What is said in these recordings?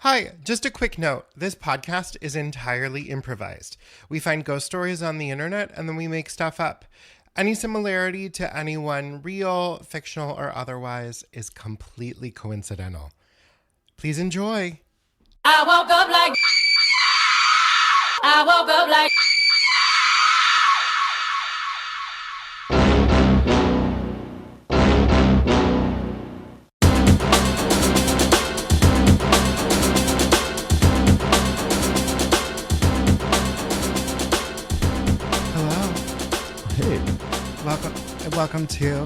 Hi, just a quick note. This podcast is entirely improvised. We find ghost stories on the internet and then we make stuff up. Any similarity to anyone real, fictional, or otherwise is completely coincidental. Please enjoy. I woke up like Welcome to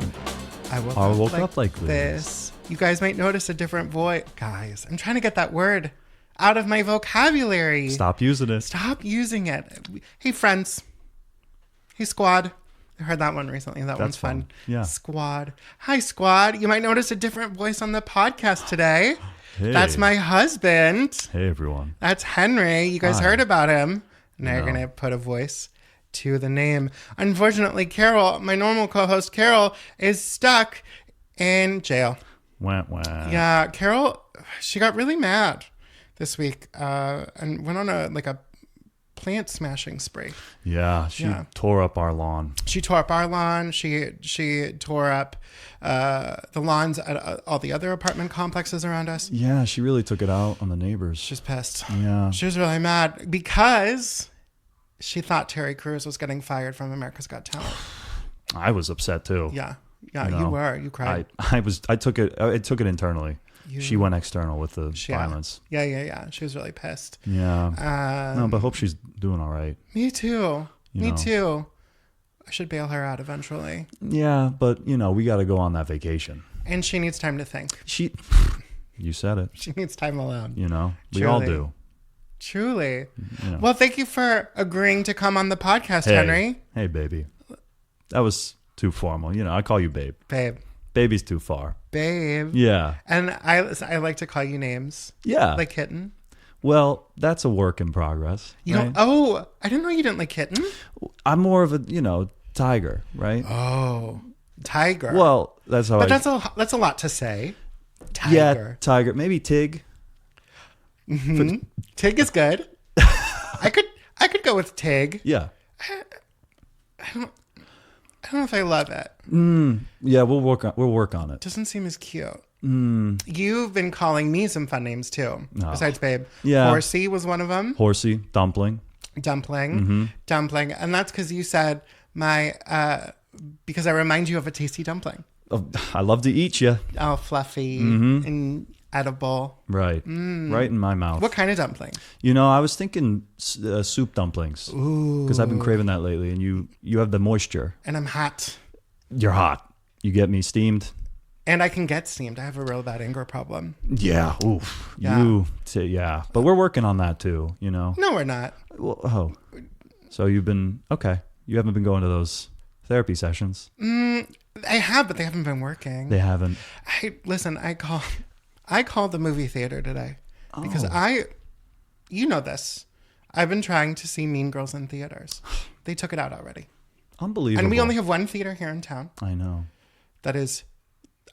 I Woke Up Like This. You guys might notice a different voice. Guys, I'm trying to get that word out of my vocabulary. Stop using it. Stop using it. Hey, friends. Hey, squad. I heard that one recently. That's one's fun. Yeah. Squad. Hi, squad. You might notice a different voice on the podcast today. Hey. That's my husband. Hey, everyone. That's Henry. You guys heard about him. Now you're No. going to put a voice to the name. Unfortunately, Carol, my normal co-host Carol, is stuck in jail. Wah, wah. Yeah, Carol, she got really mad this week and went on a plant smashing spree. Yeah, she tore up our lawn. She tore up our lawn. She tore up the lawns at all the other apartment complexes around us. Yeah, she really took it out on the neighbors. She's pissed. Yeah. She was really mad because she thought Terry Crews was getting fired from America's Got Talent. I was upset too. Yeah, you were. You cried. I took it internally. She went external with the violence. Yeah. She was really pissed. Yeah. No, but hope she's doing all right. Me too. You know. Too. I should bail her out eventually. Yeah, but we got to go on that vacation. And she needs time to think. You said it. She needs time alone. We all do. Truly. Well, thank you for agreeing to come on the podcast, Henry. Hey, baby. That was too formal. I call you babe. Babe. Baby's too far. Babe. Yeah. And I like to call you names. Yeah. Like Kitten. Well, that's a work in progress. Right? I didn't know you didn't like Kitten. I'm more of a, tiger, right? Oh, tiger. Well, that's how that's a lot to say. Tiger. Yeah, tiger. Maybe Tig. Mm-hmm. Tig is good. I could go with Tig. Yeah. I don't know if I love it. Yeah, we'll work on it. Doesn't seem as cute. You've been calling me some fun names too. No. Besides babe. Yeah. Horsey was one of them. Horsey, dumpling. Dumpling. And that's because you said because I remind you of a tasty dumpling. Oh, I love to eat you. Oh, fluffy and edible. Right. Right in my mouth. What kind of dumpling? I was thinking soup dumplings. Ooh. Because I've been craving that lately, and you have the moisture. And I'm hot. You're hot. You get me steamed. And I can get steamed. I have a real bad anger problem. Yeah. Oof. Yeah. But we're working on that too, No, we're not. Well, so you've been, okay. You haven't been going to those therapy sessions? I have, but they haven't been working. They haven't. I called the movie theater today because you know this. I've been trying to see Mean Girls in theaters. They took it out already. Unbelievable. And we only have one theater here in town. I know. That is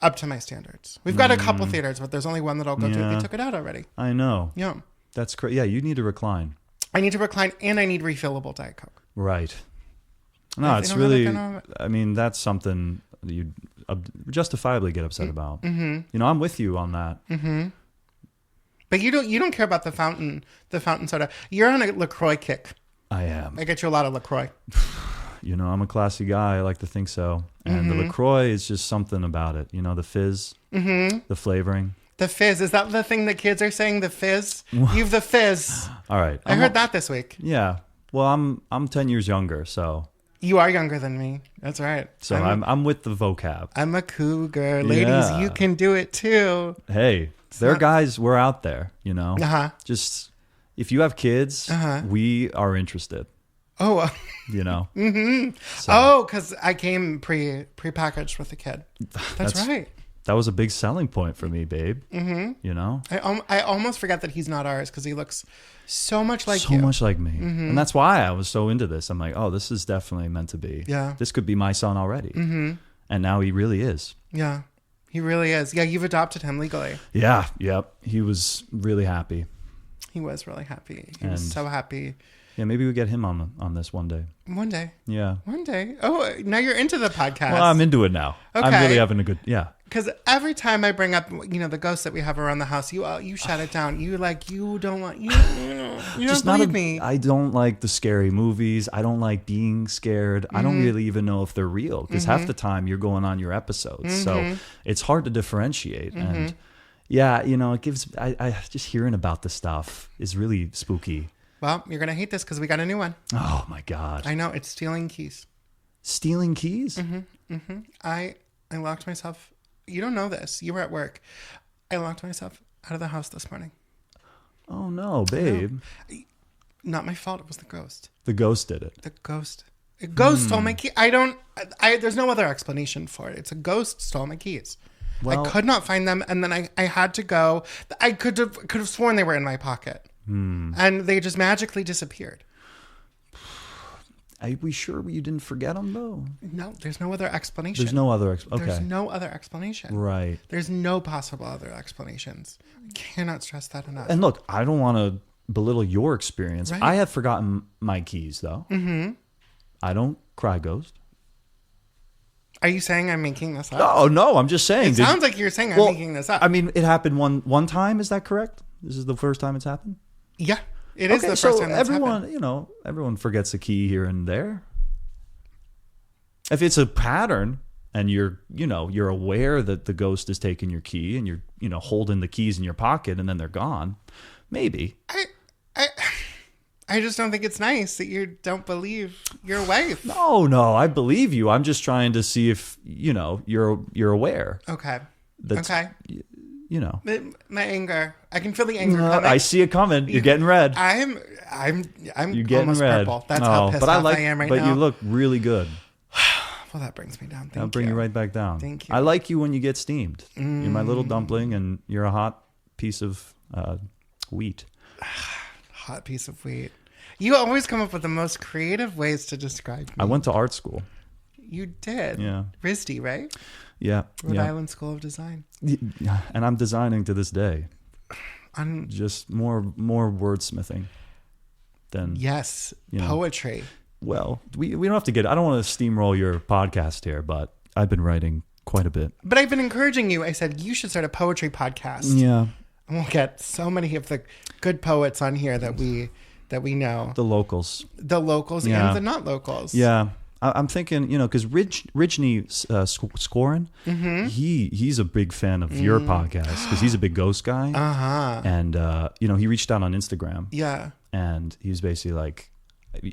up to my standards. We've got a couple theaters, but there's only one that I'll go to. They took it out already. I know. Yeah. That's crazy. Yeah, you need to recline. I need to recline and I need refillable Diet Coke. Right. No, it's really, that's something that you justifiably get upset about. Mm-hmm. I'm with you on that. Mm-hmm. But you don't care about the fountain soda. You're on a LaCroix kick. I am. I get you a lot of LaCroix. I'm a classy guy. I like to think so. And the LaCroix is just something about it. The fizz, the flavoring. The fizz. Is that the thing that kids are saying? The fizz? You've the fizz. All right. I heard that this week. Yeah. Well, I'm 10 years younger, so. You are younger than me. That's right. So I'm with the vocab. I'm a cougar. Ladies, you can do it too. Hey, guys, we're out there, Uh-huh. Just, if you have kids, we are interested. Oh. Mm-hmm. So. Oh, because I came pre-packaged with a kid. That's right. That was a big selling point for me, babe. Mm-hmm. I almost forget that he's not ours because he looks so much like you. So much like me. Mm-hmm. And that's why I was so into this. I'm like, oh, this is definitely meant to be. Yeah. This could be my son already. Mm-hmm. And now he really is. Yeah. He really is. Yeah, you've adopted him legally. Yeah, yep. He was really happy. He was really happy. He was so happy. Yeah, maybe we get him on this one day. One day. Yeah. One day. Oh, now you're into the podcast. Well, I'm into it now. Okay. I'm really having a good, yeah. Because every time I bring up, the ghosts that we have around the house, you shut it down. You don't want, you don't believe me. I don't like the scary movies. I don't like being scared. I don't really even know if they're real because half the time you're going on your episodes. So it's hard to differentiate. And yeah, it gives, I just hearing about the stuff is really spooky. Well, you're going to hate this because we got a new one. Oh my God. I know. It's stealing keys. Stealing keys? I locked myself. You don't know this. You were at work. I locked myself out of the house this morning. Oh no, babe. Not my fault. It was the ghost. The ghost did it. The ghost stole my key. There's no other explanation for it. It's a ghost stole my keys. Well, I could not find them. And then I had to go. I could have sworn they were in my pocket. And they just magically disappeared. Are we sure you didn't forget them though? No, there's no other explanation. There's no other okay. There's no other explanation. Right. There's no possible other explanations. I cannot stress that enough. And look, I don't want to belittle your experience. Right. I have forgotten my keys though. I don't cry ghost. Are you saying I'm making this up? No, I'm just saying. It sounds like you're saying I'm making this up. I mean, it happened one time. Is that correct? This is the first time it's happened? Yeah, it is the first time that's happened. Everyone forgets a key here and there. If it's a pattern and you're aware that the ghost is taking your key and you're holding the keys in your pocket and then they're gone, maybe. I just don't think it's nice that you don't believe your wife. No, I believe you. I'm just trying to see if you're aware. Okay. Okay. My anger. I can feel the anger coming. I see it coming. You're getting red. I'm You're getting almost red. purple. That's how pissed off I am right now. But you look really good. Well, that brings me down. I'll bring you right back down. Thank you. I like you when you get steamed. You're my little dumpling, and you're a hot piece of wheat. Hot piece of wheat. You always come up with the most creative ways to describe me. I went to art school. You did? Yeah. RISD, right? Yeah. Rhode Island School of Design. And I'm designing to this day. I'm just more wordsmithing than poetry. Well, we don't have to get. I don't want to steamroll your podcast here, but I've been writing quite a bit. But I've been encouraging you. I said you should start a poetry podcast. Yeah. And we'll get so many of the good poets on here that we know. The locals and the not locals. Yeah. I'm thinking, because Ridgely Scorin, he's a big fan of your podcast because he's a big ghost guy. And, he reached out on Instagram. Yeah. And he was basically like,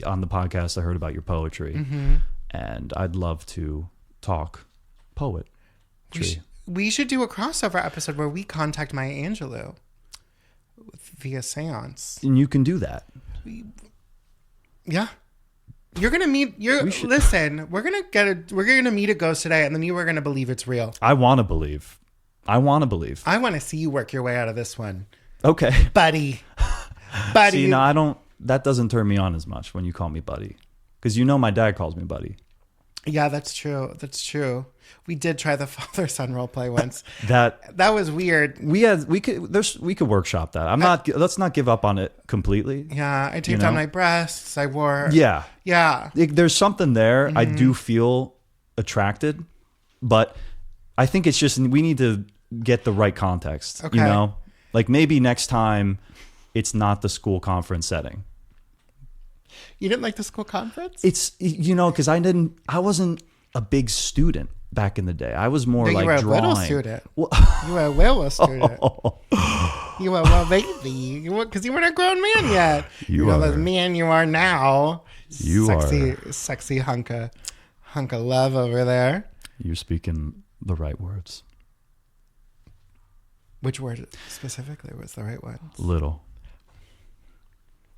on the podcast, I heard about your poetry. And I'd love to talk poetry. We should do a crossover episode where we contact Maya Angelou via seance. And you can do that. Yeah. You're gonna meet. Listen. We're gonna meet a ghost today, and then you are gonna believe it's real. I want to believe. I want to see you work your way out of this one. Okay, buddy. See, I don't. That doesn't turn me on as much when you call me buddy, because my dad calls me buddy. Yeah, that's true. We did try the father-son role play once. that was weird. We could workshop that. Let's not give up on it completely. Yeah, I taped on my breasts. I wore. Yeah. There's something there. I do feel attracted, but I think it's just we need to get the right context. Okay. Like maybe next time, it's not the school conference setting. You didn't like the school conference? It's because I wasn't a big student back in the day. I was more like drawing. You were a little student. Well, you were a little student. You were a little baby. Because you weren't a grown man yet. You are the man you are now. Sexy hunk of love over there. You're speaking the right words. Which word specifically was the right one? Little.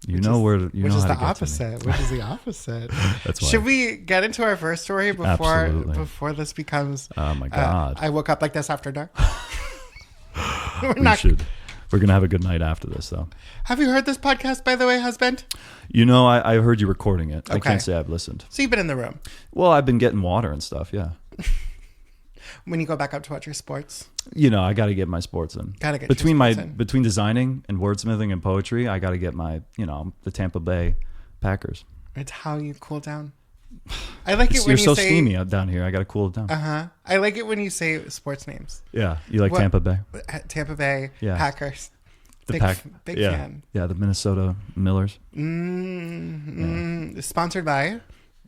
Which is the opposite. That's why. Should we get into our first story before this becomes? Oh my God! I woke up like this after dark. We should. We're gonna have a good night after this, though. Have you heard this podcast, by the way, husband? I heard you recording it. Okay. I can't say I've listened. So you've been in the room. Well, I've been getting water and stuff. Yeah. When you go back up to watch your sports. You know, I got to get my sports in. Gotta get between your sports in. between designing and wordsmithing and poetry, I got to get my, the Tampa Bay Packers. It's how you cool down. I like it when You're you so say, steamy out down here. I got to cool it down. I like it when you say sports names. Yeah, you like What- Tampa Bay? Tampa Bay Yeah. Packers. The Big yeah. fan. Yeah, the Minnesota Millers. Sponsored by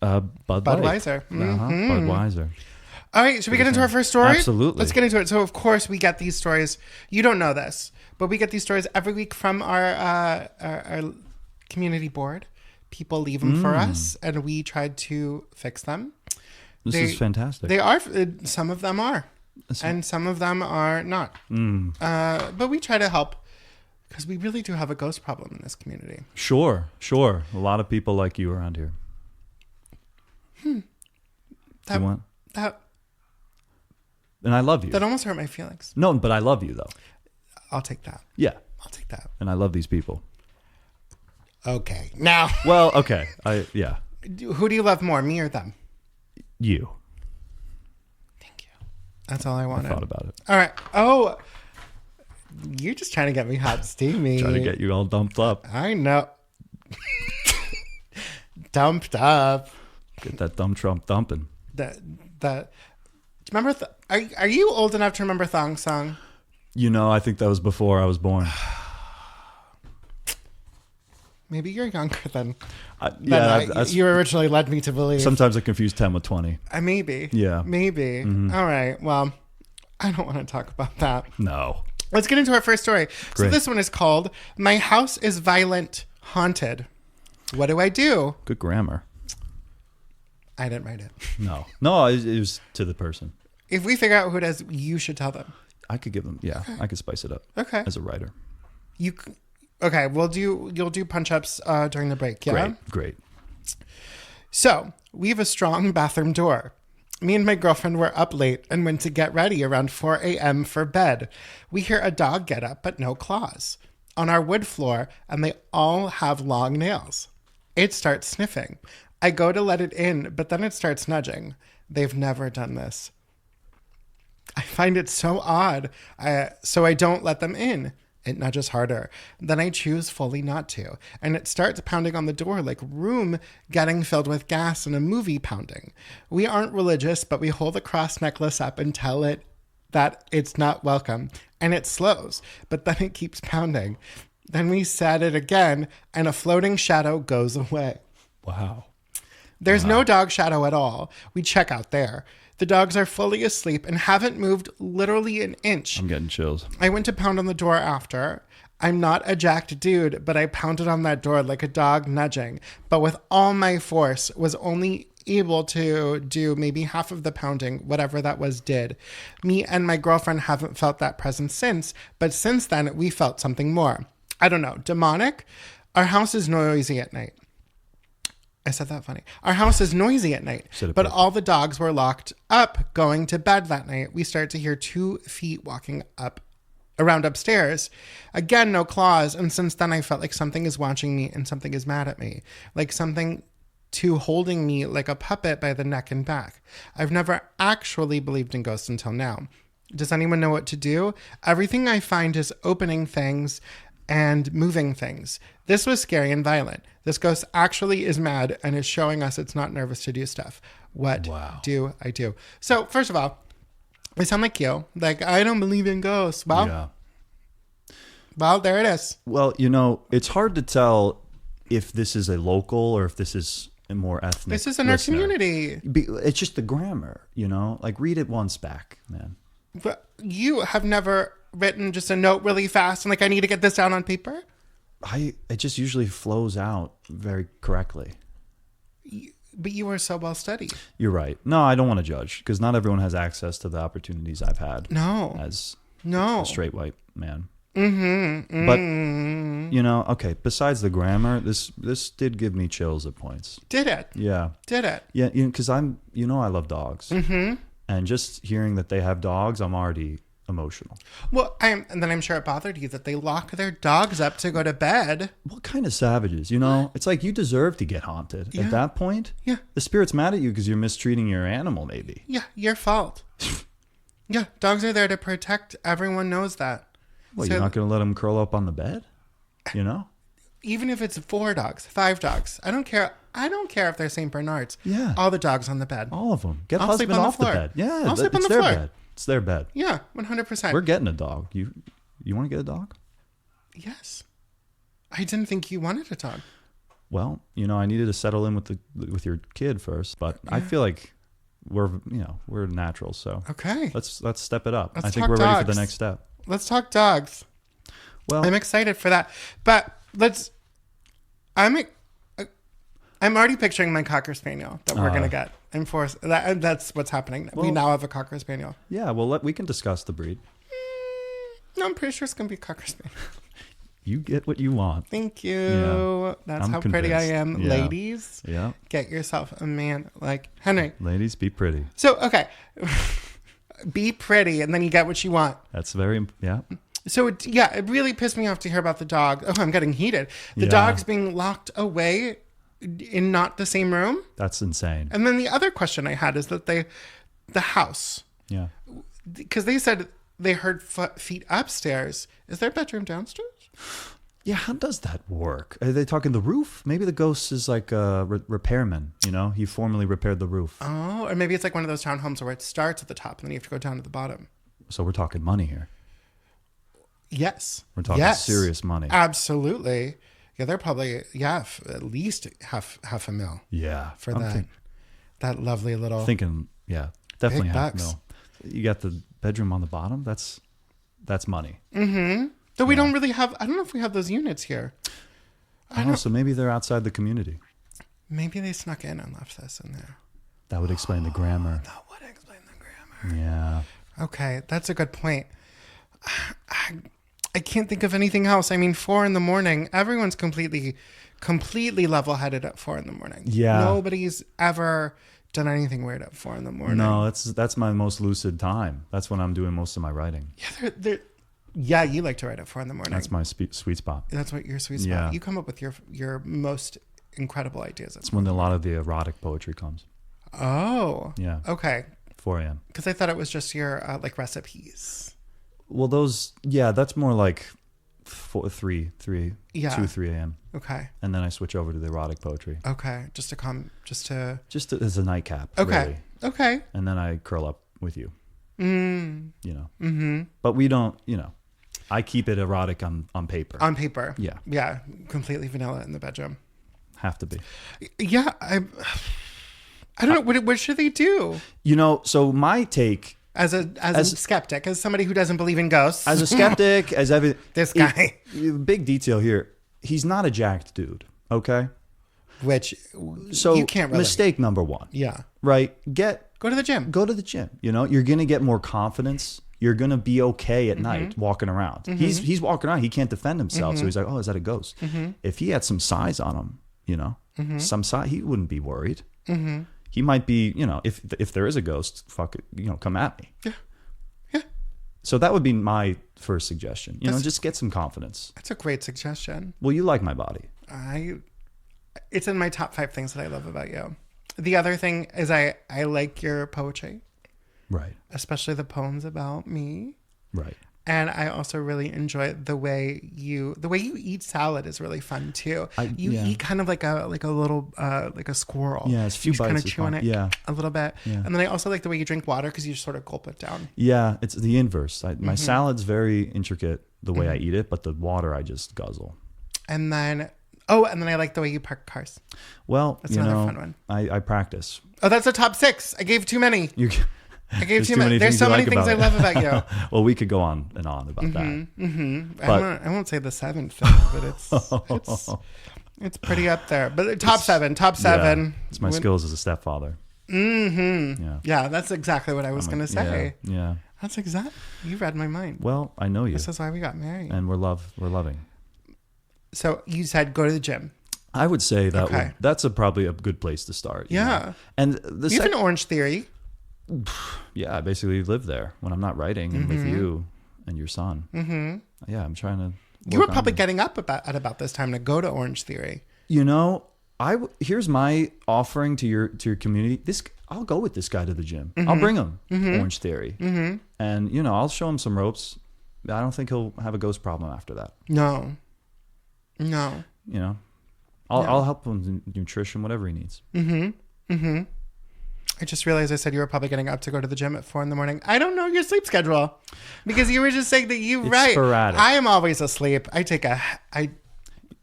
Budweiser. Budweiser. All right, should we get into our first story? Absolutely. Let's get into it. So, of course, we get these stories. You don't know this, but we get these stories every week from our community board. People leave them for us, and we tried to fix them. This is fantastic. They are. Some of them are, and some of them are not. But we try to help because we really do have a ghost problem in this community. Sure. A lot of people like you around here. That, You want? that And I love you. that almost hurt my feelings. No, but I love you though. I'll take that. Yeah. I'll take that. And I love these people. Okay. Now, Well, okay. Yeah. who do you love more, me or them? You. Thank you. That's all I wanted. I thought about it. All right. Oh, you're just trying to get me hot, steamy. Try to get you all dumped up. I know. Dumped up. Get that dumb Trump dumping. Remember? Are you old enough to remember Thong Song? I think that was before I was born. Maybe you're younger than Yeah. you originally led me to believe. Sometimes I confuse 10 with 20. Maybe. Yeah. Maybe. All right. Well, I don't want to talk about that. No. Let's get into our first story. So Great. this one is called "My House is Violent, Haunted. What do I do?" Good grammar. I didn't write it. No, it was to the person. If we figure out who it is, you should tell them. I could give them, I could spice it up. Okay. As a writer. Okay, you'll do punch-ups during the break, yeah? Great. So, we have a strong bathroom door. Me and my girlfriend were up late and went to get ready around 4 a.m. for bed. We hear a dog get up, but no claws, on our wood floor, and they all have long nails. It starts sniffing. I go to let it in, but then it starts nudging. They've never done this. I find it so odd, so I don't let them in. It nudges harder. Then I choose fully not to, and it starts pounding on the door like room getting filled with gas and a movie pounding. We aren't religious, but we hold the cross necklace up and tell it that it's not welcome, and it slows, but then it keeps pounding. Then we set it again, and a floating shadow goes away. Wow. There's no dog shadow at all. We check out there. The dogs are fully asleep and haven't moved literally an inch. I'm getting chills. I went to pound on the door after. I'm not a jacked dude, but I pounded on that door like a dog nudging, but with all my force, was only able to do maybe half of the pounding, whatever that was did. Me and my girlfriend haven't felt that presence since, but since then we felt something more. I don't know, demonic? Our house is noisy at night. I said that funny. Our house is noisy at night, but all the dogs were locked up going to bed that night. We start to hear 2 feet walking up around upstairs. Again, no claws. And since then I felt like something is watching me and something is mad at me, like something holding me like a puppet by the neck and back. I've never actually believed in ghosts until now. Does anyone know what to do? Everything I find is opening things and moving things. This was scary and violent. This ghost actually is mad and is showing us it's not nervous to do stuff. What do I do? So, first of all, I sound like you. Like, I don't believe in ghosts. Well, there it is. Well, it's hard to tell if this is a local or if this is a more ethnic This is in our community. It's just the grammar, like read it once back, man. But you have never written just a note really fast and like, I need to get this down on paper? It just usually flows out very correctly. But you were so well studied. You're right. No, I don't want to judge because not everyone has access to the opportunities I've had. No. As a straight white man. But okay. Besides the grammar, this did give me chills at points. Did it? Yeah. Did it? Yeah. Because I love dogs, and just hearing that they have dogs, I'm already emotional. Well, and then I'm sure it bothered you that they lock their dogs up to go to bed. What kind of savages? It's like you deserve to get haunted. At that point, Yeah. the spirit's mad at you because you're mistreating your animal. Maybe. Yeah, your fault. Yeah, dogs are there to protect. Everyone knows that. Well, So you're not going to let them curl up on the bed? You know? even if it's 4 dogs, 5 dogs, I don't care. I don't care if they're St. Bernards. Yeah. All the dogs on the bed. All of them. Get I'll husband sleep on the off the floor. bed. Yeah, I'll sleep on it's the their floor. bed. It's their bed. Yeah, 100%. We're getting a dog. You want to get a dog? Yes. I didn't think you wanted a dog. Well, I needed to settle in with your kid first, but I feel like we're naturals, so Okay. let's step it up. Let's I think talk we're ready for dogs. the next step. Let's talk dogs. Well, I'm excited for that. But I'm already picturing my Cocker Spaniel that we're going to get. That's what's happening. We Well- now have a Cocker Spaniel. yeah, well, we can discuss the breed. No, I'm pretty sure it's going to be a Cocker Spaniel. You get what you want. Thank you. Yeah. That's I'm how pretty I convinced. am. Yeah. Ladies, Yeah, get yourself a man like Henry. ladies, be pretty. So, okay. Be pretty, and then you get what you want. That's yeah. So, it really pissed me off to hear about the dog. Oh, I'm getting heated. The Yeah. dog's being locked away in not the same room. That's insane. And then the other question I had is that the house, Yeah. because they said they heard feet upstairs. Is their bedroom downstairs? Yeah, how does that work? Are they talking the roof? Maybe the ghost is like a repairman, He formerly repaired the roof. Oh, or maybe it's like one of those townhomes where it starts at the top and then you have to go down to the bottom. So we're talking money here. Yes. We're talking serious money. Absolutely. Yeah, they're probably, at least half a mil Yeah. for that lovely little. Thinking, yeah, definitely Big half bucks. mil. You got the bedroom on the bottom. That's money. Mm-hmm. Though we don't really have, I don't know if we have those units here. So maybe they're outside the community. Maybe they snuck in and left this in there. That would explain the grammar. That would explain the grammar. Yeah. Okay, that's a good point. I can't think of anything else. I mean, 4 a.m, everyone's completely level-headed at 4 a.m. Yeah. Nobody's ever done anything weird at 4 a.m. No, that's my most lucid time. That's when I'm doing most of my writing. Yeah, you like to write at 4 a.m. That's my sweet spot. That's what your sweet spot. Yeah. You come up with your most incredible ideas. It's when a lot of the erotic poetry comes. Oh. Yeah. Okay. 4 a.m. Because I thought it was just your like recipes. Well, that's more like 3 a.m. Okay. And then I switch over to the erotic poetry. Okay. Just As a nightcap. Okay. Really. Okay. And then I curl up with you. Mm-hmm. But we don't, I keep it erotic on paper. On paper. Yeah. Yeah. Completely vanilla in the bedroom. Have to be. Yeah. I don't know. What should they do? So my take As a skeptic, as somebody who doesn't believe in ghosts. as a skeptic, as every This guy. big detail here. He's not a jacked dude. Okay. Which So you can't really. mistake number 1. Yeah. Right. Go to the gym. Go to the gym. You're going to get more confidence. You're going to be okay at night walking around. He's walking around. He can't defend himself. So he's like, oh, is that a ghost? If he had some size on him, some size, he wouldn't be worried. He might be, if there is a ghost, fuck it, come at me. Yeah. Yeah. So that would be my first suggestion. Just get some confidence. That's a great suggestion. Well, you like my body. It's in my top 5 things that I love about you. The other thing is I like your poetry, Right. especially the poems about me. Right. And I also really enjoy the way you eat salad is really fun too. You eat kind of like a little like a squirrel. Yeah, it's a few you just kind bites of is chew on fine. it Yeah. a little bit. Yeah. And then I also like the way you drink water because you just sort of gulp it down. Yeah, it's the inverse. My salad's very intricate the way I eat it, but the water I just guzzle. And then I like the way you park cars. Well, That's another fun one. I practice. Oh, that's a top 6. I gave too many. I gave There's too many. There's so many things I love about you. Well, we could go on and on about that. But I won't say the 7th thing, but it's pretty up there. But top 7. Yeah, it's my skills as a stepfather. Yeah, that's exactly what I was going to say. Yeah. That's exact. You read my mind. Well, I know you. This is why we got married. And we're loving. So you said go to the gym. I would say that's probably a good place to start. Yeah. And You have an Orange Theory. Yeah, I basically live there when I'm not writing and with you and your son. Mm-hmm. Yeah, I'm trying to. You were probably getting up at about this time to go to Orange Theory. Here's my offering to your community. I'll go with this guy to the gym. I'll bring him Orange Theory. And, you know, I'll show him some ropes. I don't think he'll have a ghost problem after that. No. You know, I'll help him with nutrition, whatever he needs. I just realized I said you were probably getting up to go to the gym at 4 a.m. I don't know your sleep schedule because you were just saying that it's right. Sporadic. I am always asleep. I take a lot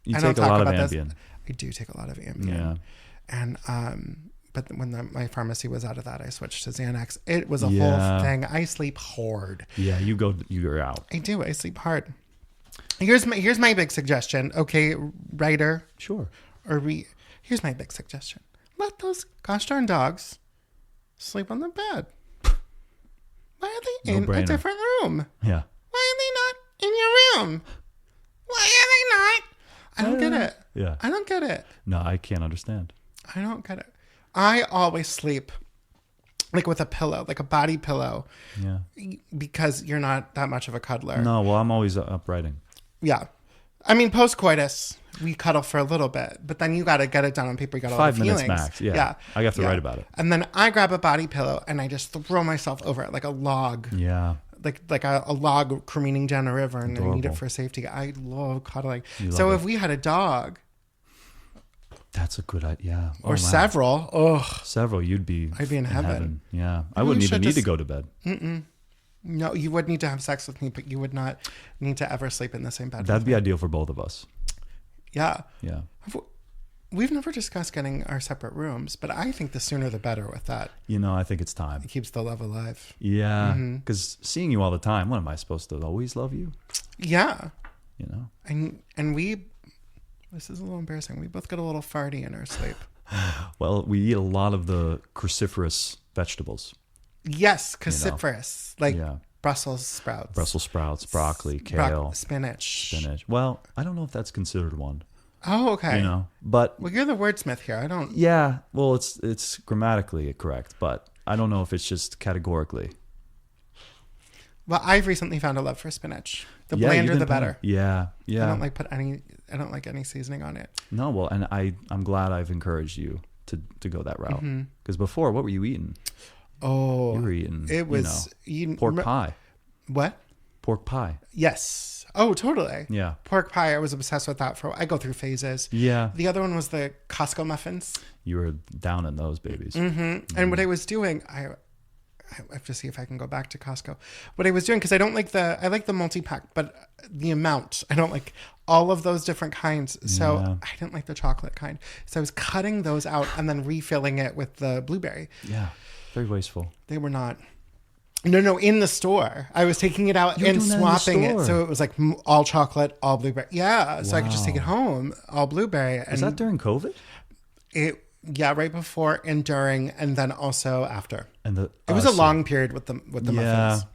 of Ambien. I do take a lot of Ambien. Yeah. And but when my pharmacy was out of that, I switched to Xanax. It was a whole thing. I sleep hard. Yeah, you're out. I do. I sleep hard. Here's my big suggestion. Okay, writer. Sure. Here's my big suggestion. Let those gosh darn dogs sleep on the bed. Why are they in a different room? Yeah. Why are they not in your room? Why are they not? I don't get it. Yeah. I don't get it. No, I can't understand. I don't get it. I always sleep like with a pillow, like a body pillow. Yeah. Because you're not that much of a cuddler. No, well, I'm always up writing. Yeah. I mean, post-coitus, we cuddle for a little bit, but then you got to get it down on paper. You got 5 minutes max. Yeah. I have to write about it. And then I grab a body pillow and I just throw myself over it like a log. Yeah. Like a log careening down a river, and Adorable. I need it for safety. I love cuddling. So if we had a dog, that's a good idea. Yeah. Or several. Several, I'd be in heaven. Yeah. I wouldn't even need to go to bed. No, you would need to have sex with me, but you would not need to ever sleep in the same bed. That'd be ideal for both of us. Yeah. Yeah. We've never discussed getting our separate rooms, but I think the sooner the better with that. You know, I think it's time. It keeps the love alive. Yeah. Because seeing you all the time, what am I supposed to always love you? Yeah. You know? And this is a little embarrassing. We both get a little farty in our sleep. Well, we eat a lot of the cruciferous vegetables. Yes, cruciferous. You know? Brussels sprouts. Brussels sprouts, broccoli, kale. Spinach. Well, I don't know if that's considered one. Oh, okay. You know, but... Well, you're the wordsmith here. I don't... Yeah, well, it's grammatically correct, but I don't know if it's just categorically. Well, I've recently found a love for spinach. The blander, the better. Yeah. I don't like any seasoning on it. No, well, and I'm glad I've encouraged you to go that route. Because before, what were you eating? Oh, you were eating. It was pork pie. What? Pork pie. Yes. Oh, totally. Yeah. Pork pie. I was obsessed with that I go through phases. Yeah. The other one was the Costco muffins. You were down in those babies. And what I was doing, I have to see if I can go back to Costco. What I was doing, because I like the multi-pack, but the amount, I don't like all of those different kinds. So I didn't like the chocolate kind. So I was cutting those out and then refilling it with the blueberry. Yeah. Very wasteful. They were not. No, in the store. I was taking it out and swapping it. So it was like all chocolate, all blueberry. Yeah. So I could just take it home, all blueberry. And was that during COVID? Right before and during, and then also after. And it was a long period with the muffins.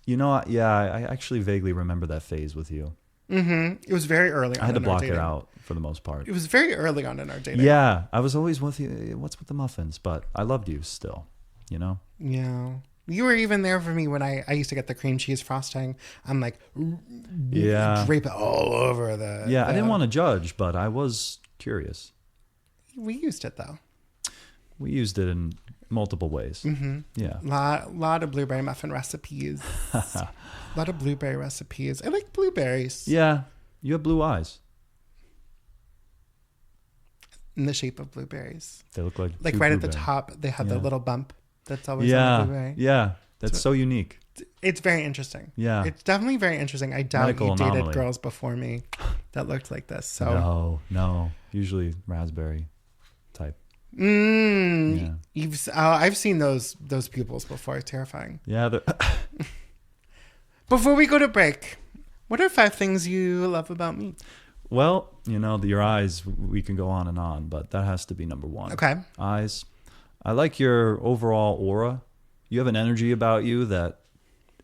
You know, I actually vaguely remember that phase with you. It was very early on. I had to block it out for the most part. It was very early on in our dating. Yeah. I was always with you. What's with the muffins? But I loved you still, you know? Yeah. You were even there for me when I used to get the cream cheese frosting. I'm like, drape it all over the. Yeah, I didn't want to judge, but I was curious. We used it though. We used it in multiple ways. Yeah. Lot of blueberry muffin recipes. A lot of blueberry recipes. I like blueberries. Yeah. You have blue eyes. In the shape of blueberries. They look like right at the top, they have the little bump that's always on the blueberry. Yeah. That's so unique. It's very interesting. Yeah. It's definitely very interesting. I doubt Medical you dated anomaly. girls before me that looked like this. So No. Usually raspberry type. Yeah. I've seen those pupils before. It's terrifying. Yeah. Before we go to break, what are 5 things you love about me? Well, you know, your eyes, we can go on and on, but that has to be number 1. Okay. Eyes. I like your overall aura. You have an energy about you that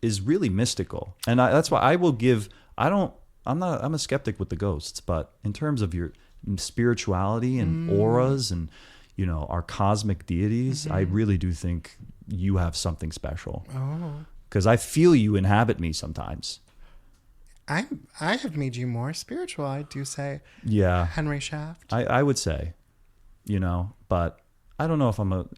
is really mystical. And that's why I will give, I'm a skeptic with the ghosts, but in terms of your spirituality and auras and, you know, our cosmic deities, I really do think you have something special. Oh. Because I feel you inhabit me sometimes. I have made you more spiritual, I do say. Yeah. Henry Shaft. I would say, you know, but I don't know if I'm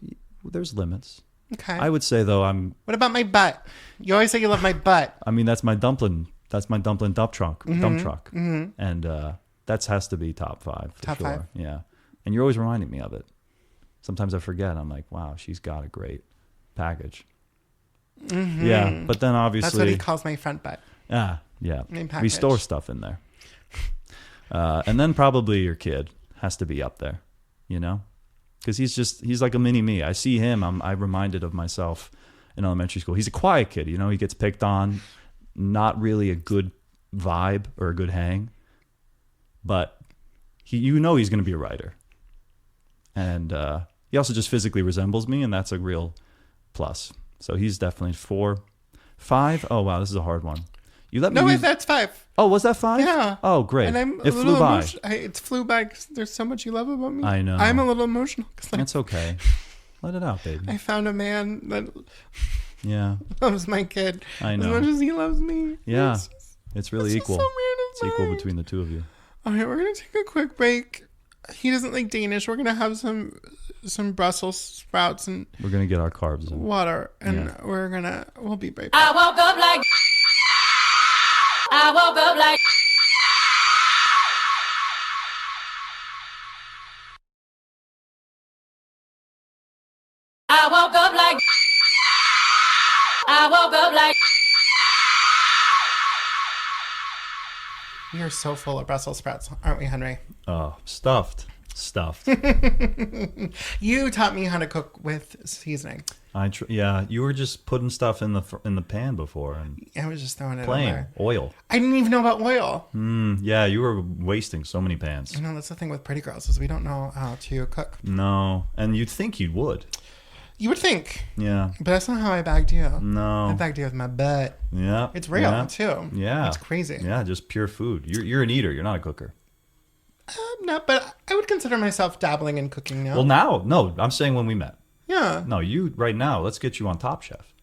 there's limits. Okay. I would say though What about my butt? You always say you love my butt. I mean, that's my dumpling dump truck. Mm-hmm. And that has to be top 5 for Top sure. 5. Yeah. And you're always reminding me of it. Sometimes I forget. I'm like, wow, she's got a great package. Mm-hmm. Yeah, but then obviously that's what he calls my front butt. Yeah. We store stuff in there. And then probably your kid has to be up there, you know? Because he's like a mini me. I see him, I'm reminded of myself in elementary school. He's a quiet kid, you know? He gets picked on, not really a good vibe or a good hang. But he's going to be a writer. And he also just physically resembles me, and that's a real plus. So he's definitely 4. 5? Oh, wow, this is a hard one. You let me No, that's 5. Oh, was that 5? Yeah. Oh, great. And it flew by. It flew by because there's so much you love about me. I know. I'm a little emotional because That's okay. Let it out, baby. I found a man that loves my kid I know. as much as he loves me. Yeah. It's really equal. So weird, it's equal between the two of you. All right, we're going to take a quick break. He doesn't like Danish. We're going to have some Brussels sprouts and we're going to get our carbs in. water, and we'll be right back. I woke up like I woke up like I woke up like I woke up like We are so full of Brussels sprouts, aren't we, Henry? Oh, stuffed. You taught me how to cook with seasoning. You were just putting stuff in the pan before and I was just throwing it in plain there. oil. I didn't even know about oil. Yeah, you were wasting so many pans. You know, that's the thing with pretty girls is we don't know how to cook. No, and you'd think you would. You would think. Yeah. But that's not how I bagged you. No. I bagged you with my butt. Yeah. It's real, too. Yeah. It's crazy. Yeah, just pure food. You're an eater. You're not a cooker. No, but I would consider myself dabbling in cooking now. Well, no, I'm saying when we met. Yeah. No, you right now. Let's get you on Top Chef.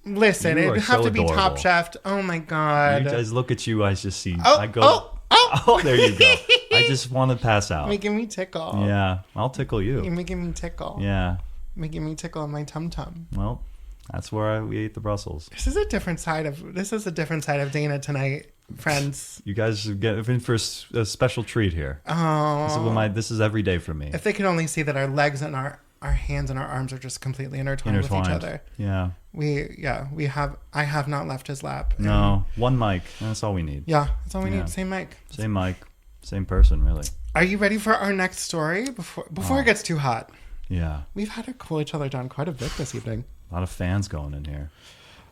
Listen, You it'd are have so to be Top adorable. Chef. Oh my God. You guys look at you. I just see. Oh, I go. oh. There you go. I just want to pass out. Making me tickle. Yeah, I'll tickle You're you. making me tickle. Yeah. Making me tickle in my tum tum. Well, that's where we ate the Brussels. This is a different side of Dana tonight, friends. You guys are in for a special treat here. Oh. This is every day for me. If they could only see that our legs and our hands and our arms are just completely intertwined with each other. Yeah. I have not left his lap. No, one mic. That's all we need. Yeah, that's all we need. Same mic. Same mic. Same person, really. Are you ready for our next story? Before it gets too hot. Yeah. We've had to cool each other down quite a bit this evening. A lot of fans going in here.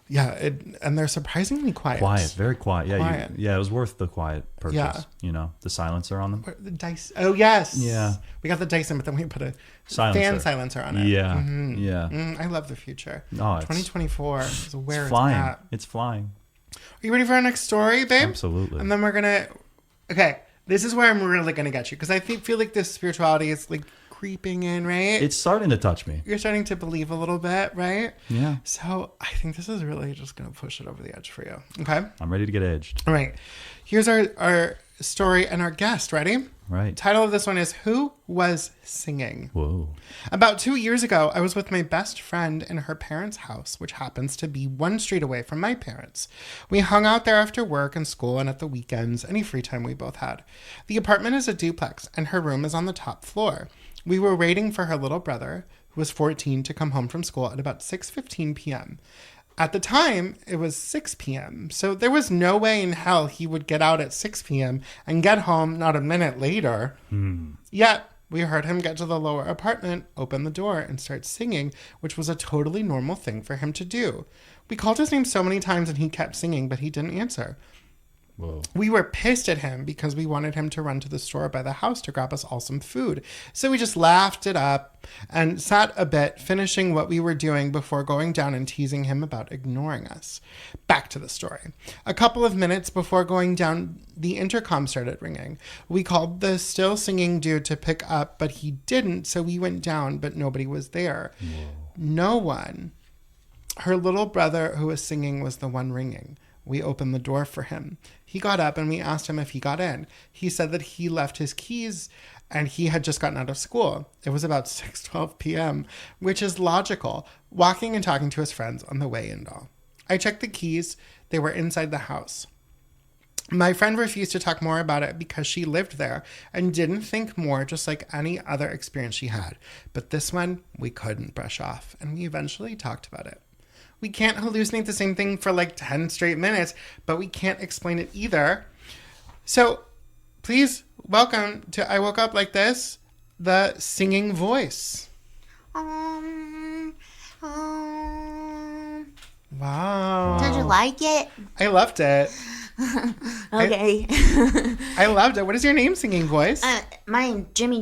Yeah, and they're surprisingly quiet. Quiet, very quiet. Yeah, Quiet. It was worth the quiet purchase. Yeah. You know, the silencer on them. The dice. Oh yes. Yeah. We got the Dyson, but then we put a Silencer. fan silencer on it. Yeah. Mm-hmm. Yeah. I love the future. Oh, 2024 is where it's flying. at. It's flying. Are you ready for our next story, babe? Absolutely. And then we're gonna. Okay, this is where I'm really gonna get you because I feel like this spirituality is like creeping in, right? It's starting to touch me. You're starting to believe a little bit, right? Yeah. So I think this is really just gonna push it over the edge for you. Okay. I'm ready to get edged. All right. Here's our story and our guest. Ready? Right. Title of this one is Who Was Singing? Whoa. About 2 years ago, I was with my best friend in her parents' house, which happens to be 1 street away from my parents. We hung out there after work and school and at the weekends, any free time we both had. The apartment is a duplex, and her room is on the top floor. We were waiting for her little brother, who was 14, to come home from school at about 6:15 p.m. At the time, it was 6 p.m., so there was no way in hell he would get out at 6 p.m. and get home not a minute later. Yet, we heard him get to the lower apartment, open the door, and start singing, which was a totally normal thing for him to do. We called his name so many times and he kept singing, but he didn't answer. Whoa. We were pissed at him because we wanted him to run to the store by the house to grab us all some food. So we just laughed it up and sat a bit, finishing what we were doing before going down and teasing him about ignoring us. Back to the story. A couple of minutes before going down, the intercom started ringing. We called the still singing dude to pick up, but he didn't, so we went down, but nobody was there. Whoa. No one. Her little brother who was singing was the one ringing. We opened the door for him. He got up and we asked him if he got in. He said that he left his keys and he had just gotten out of school. It was about 6:12 p.m., which is logical, walking and talking to his friends on the way in. I checked the keys. They were inside the house. My friend refused to talk more about it because she lived there and didn't think more, just like any other experience she had. But this one, we couldn't brush off, and we eventually talked about it. We can't hallucinate the same thing for like 10 straight minutes, but we can't explain it either. So please welcome to I Woke Up Like This, the singing voice. Wow. Did you like it? I loved it. Okay. I loved it. What is your name, singing voice? My name's Jimmy.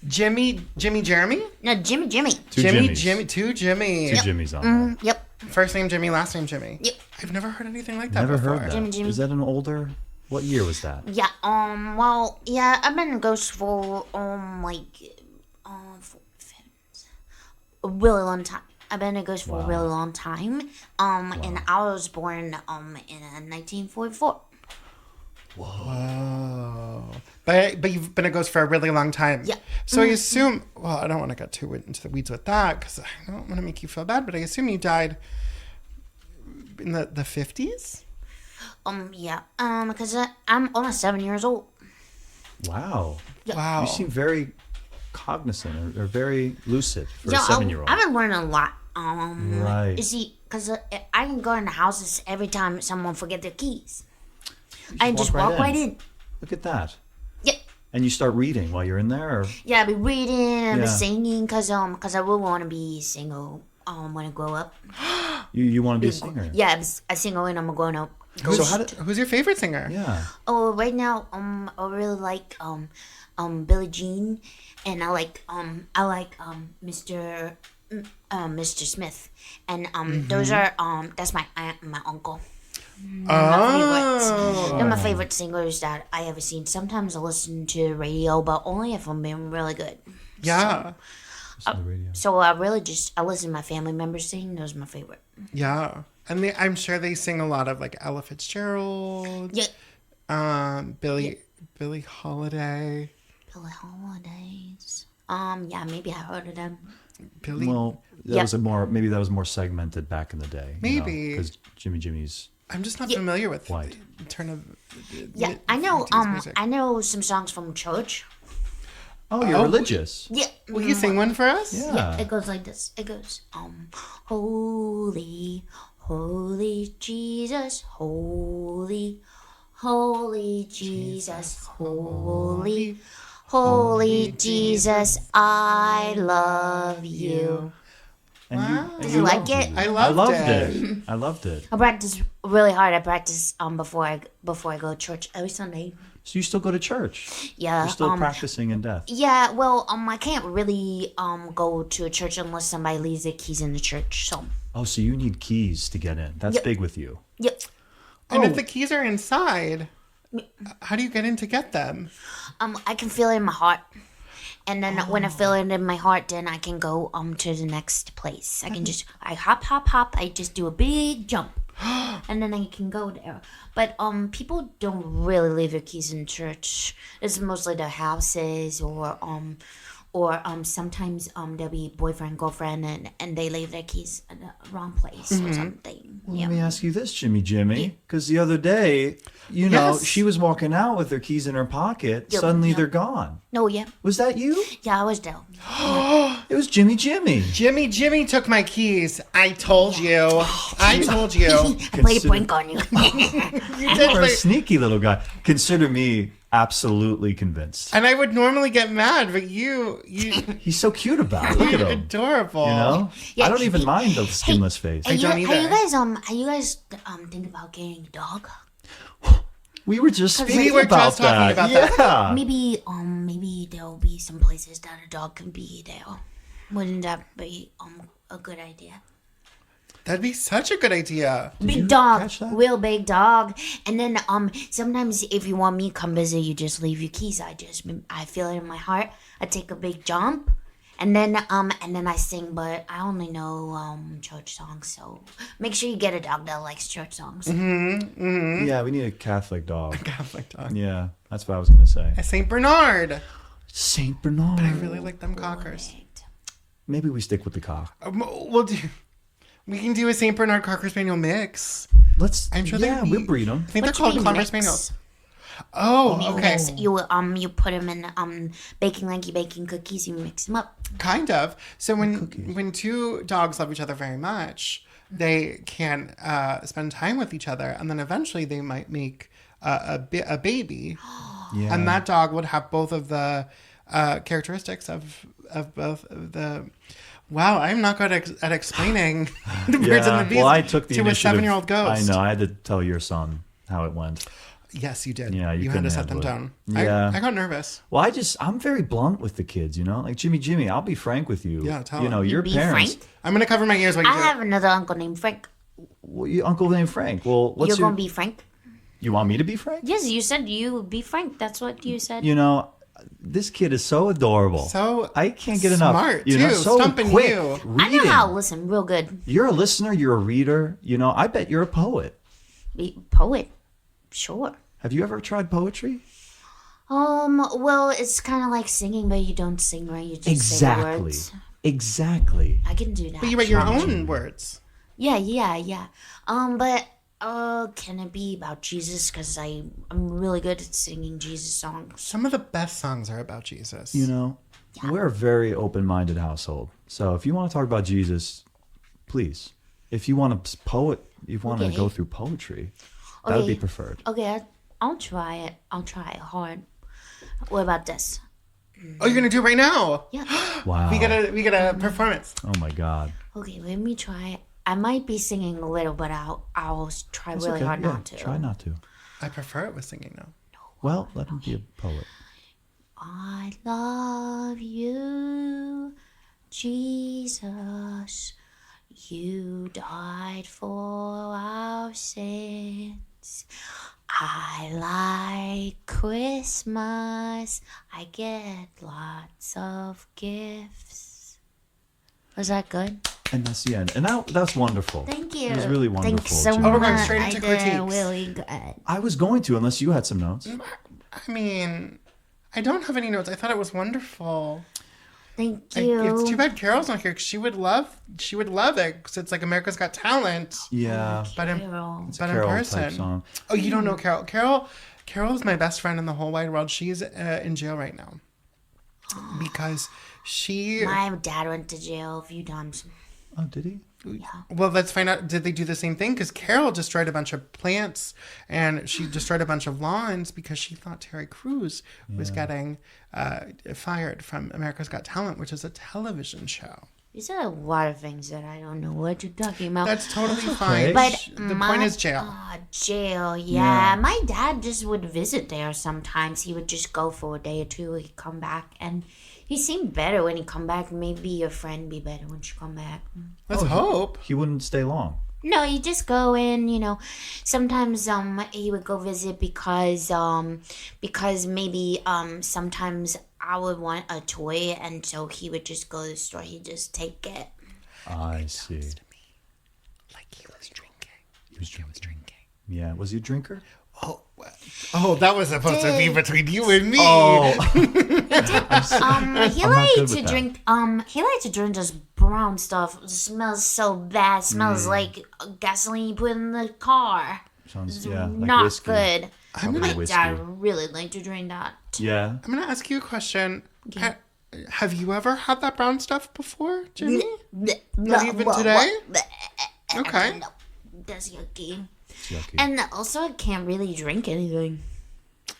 Jimmy Jeremy? No, Jimmy. Two Jimmy, Jimmys. two Jimmy. Two Jimmys on there. Yep. First name Jimmy, last name Jimmy. Yep. I've never heard anything like that Never before. heard that. Jimmy. Is that an older? What year was that? Yeah. Well, yeah. I've been a ghost for a really long time. I've been a ghost for a really long time. And I was born in 1944. Whoa. But you've been a ghost for a really long time. Yeah. So I assume, well, I don't want to get too into the weeds with that because I don't want to make you feel bad, but I assume you died in the 50s? Yeah. Because I'm almost 7 years old. Wow. Wow. You seem very cognizant or very lucid for a Yeah, 7-year-old. I've been learning a lot. Right. You see, because I can go into houses every time someone forget their keys. I can just walk right in. Look at that. Yep. And you start reading while you're in there? Or? Yeah, I'll be reading, I'll be Yeah. singing, because I will want to be a singer when I grow up. You want to be a singer? Yeah, I'm a singer when I'm growing up. Who's your favorite singer? Yeah. Oh, right now, I really like Billie Jean, and I like Mr. Smith, and those are that's my aunt and my uncle. They're my favorite singers that I ever seen. Sometimes I listen to the radio, but only if I'm being really good. Yeah. Listen to the radio. So I listen to my family members sing. Those are my favorite. Yeah. And I'm sure they sing a lot of like Ella Fitzgerald. Yeah. Billie Holiday. Billie Holidays. Yeah, maybe I heard of them. Billie. Well, that was maybe that was more segmented back in the day. Maybe. Because Jimmy's. I'm just not familiar with White. the turn of. Yeah, I know. 50s music. I know some songs from church. Oh, you're religious. Yeah. Will you sing one for us? Yeah. It goes like this. It goes, holy, holy Jesus, holy, holy Jesus, holy, holy Jesus, I love you. And Did you like it? I I loved loved it. it. I loved it. I practice really hard. I practice before I go to church every Sunday. So you still go to church? Yeah. You're still practicing in death. Yeah. Well, I can't really go to a church unless somebody leaves their keys in the church. So. Oh, so you need keys to get in. That's Yep. big with you. Yep. And if the keys are inside, how do you get in to get them? I can feel it in my heart. And then when I feel it in my heart, then I can go to the next place. I hop. I just do a big jump. And then I can go there. But people don't really leave their keys in church. It's mostly their houses or sometimes there'll be boyfriend, girlfriend, and they leave their keys in the wrong place or something. Well, Yeah. let me ask you this, Jimmy, because the other day, Yes. she was walking out with her keys in her pocket. Yep. Suddenly Yep. they're gone. No, yeah. Was that you? Yeah, I was there. It was Jimmy. Jimmy took my keys. I told you. I told you. I played a prank on you. You did. You're a Like, sneaky little guy. Consider me absolutely convinced. and I would normally get mad, but you He's so cute about it. Look at you're him. adorable. You know? Yeah. I don't even mind the skinless face. I don't Are either. you guys think about getting a dog? We were just We speaking were about just talking that. about that. Yeah. Maybe there'll be some places that a dog can be there. Wouldn't that be a good idea? That'd be such a good idea. Big dog, catch that? real big dog. And then sometimes if you want me to come visit, you just leave your keys. I feel it in my heart. I take a big jump, and then I sing. But I only know church songs, so make sure you get a dog that likes church songs. Yeah, we need a Catholic dog. Catholic dog. Yeah, that's what I was going to say. A Saint Bernard. Saint Bernard. But I really like them cockers. Maybe we stick with the cock. We can do a Saint Bernard Cocker Spaniel mix. I'm sure we'll breed them. I think What they're you called mean Cocker mix? Spaniels. Oh, okay. Mix. You put them in baking like you baking cookies. You mix them up. Kind of. So when two dogs love each other very much, they can spend time with each other, and then eventually they might make a baby. Yeah. And that dog would have both of the characteristics of both of the. Wow, I'm not good at explaining the birds and the bees well, I took the to a initiative. 7-year-old ghost. I know. I had to tell your son how it went. Yes, you did. Yeah, you had to couldn't set them handle down. it. Yeah. I got nervous. Well, I'm very blunt with the kids, you know? Like, Jimmy, I'll be frank with you. Yeah, tell You know, him. your Be parents. frank? I'm going to cover my ears while you I do have it. another uncle named Frank. Well, your uncle named Frank. Well, what's You're gonna be Frank? You want me to be Frank? Yes, you said you would be Frank. That's what you said. You know, this kid is so adorable. So I can't get enough. smart, You know, too. so Stumping quick. you. I know Reading. how to listen real good. You're a listener. You're a reader. You know, I bet you're a poet. Be poet, sure. Have you ever tried poetry? Well, it's kind of like singing, but you don't sing, right? You just say the Exactly. words. Exactly. I can do that. But you write your own words. Yeah. But can it be about Jesus? Because I'm really good at singing Jesus songs. Some of the best songs are about Jesus. You know, we're a very open-minded household. So if you want to talk about Jesus, please. If you want to Okay. go through poetry, that would be preferred. Okay, I'll try it. I'll try it hard. What about this? Oh, you're going to do it right now? Yeah. Wow. We get a performance. Oh my God. Okay, let me try it. I might be singing a little, but I'll try That's really okay. hard Yeah, not to. Try not to. I prefer it with singing, though. Well, let him be a poet. I love you, Jesus. You died for our sins. I like Christmas. I get lots of gifts. Was that good? And that's the end. And that's wonderful. Thank you. It was really wonderful. Thanks so Jimmy. much. we're going straight I into did critiques. really good. I was going to, unless you had some notes. I mean, I don't have any notes. I thought it was wonderful. Thank you. It's too bad Carol's not here because she would love it because it's like America's Got Talent, Yeah. but in Carol. Carol type person. song. Oh, you don't know Carol? Carol is my best friend in the whole wide world. She's in jail right now because she. My dad went to jail a few times. Oh, did he? Well, let's find out. Did they do the same thing? Because Carol destroyed a bunch of plants and she destroyed a bunch of lawns because she thought Terry Crews was getting fired from America's Got Talent, which is a television show. These are a lot of things that I don't know what you're talking about. That's totally fine. But The point is jail. Jail, yeah. My dad just would visit there sometimes. He would just go for a day or two. He'd come back, and he seemed better when he come back. Maybe your friend be better when she come back. Let's hope. He wouldn't stay long. No, you just go in, sometimes he would go visit because maybe sometimes I would want a toy, and so he would just go to the store. He'd just take it. I see. Like he was drinking. He was drinking. Yeah. Was he a drinker? Oh, that was supposed to be between you and me. Oh. He not liked good to with drink. He liked to drink this brown stuff. It smells so bad. It smells like gasoline you put in the car. Sounds, like Not whiskey. good. Probably My whiskey. dad really liked to drink that. Yeah. I'm gonna ask you a question. Have you ever had that brown stuff before, Jimmy? Not even today? Okay. No, that's yucky. It's yucky. And also, I can't really drink anything.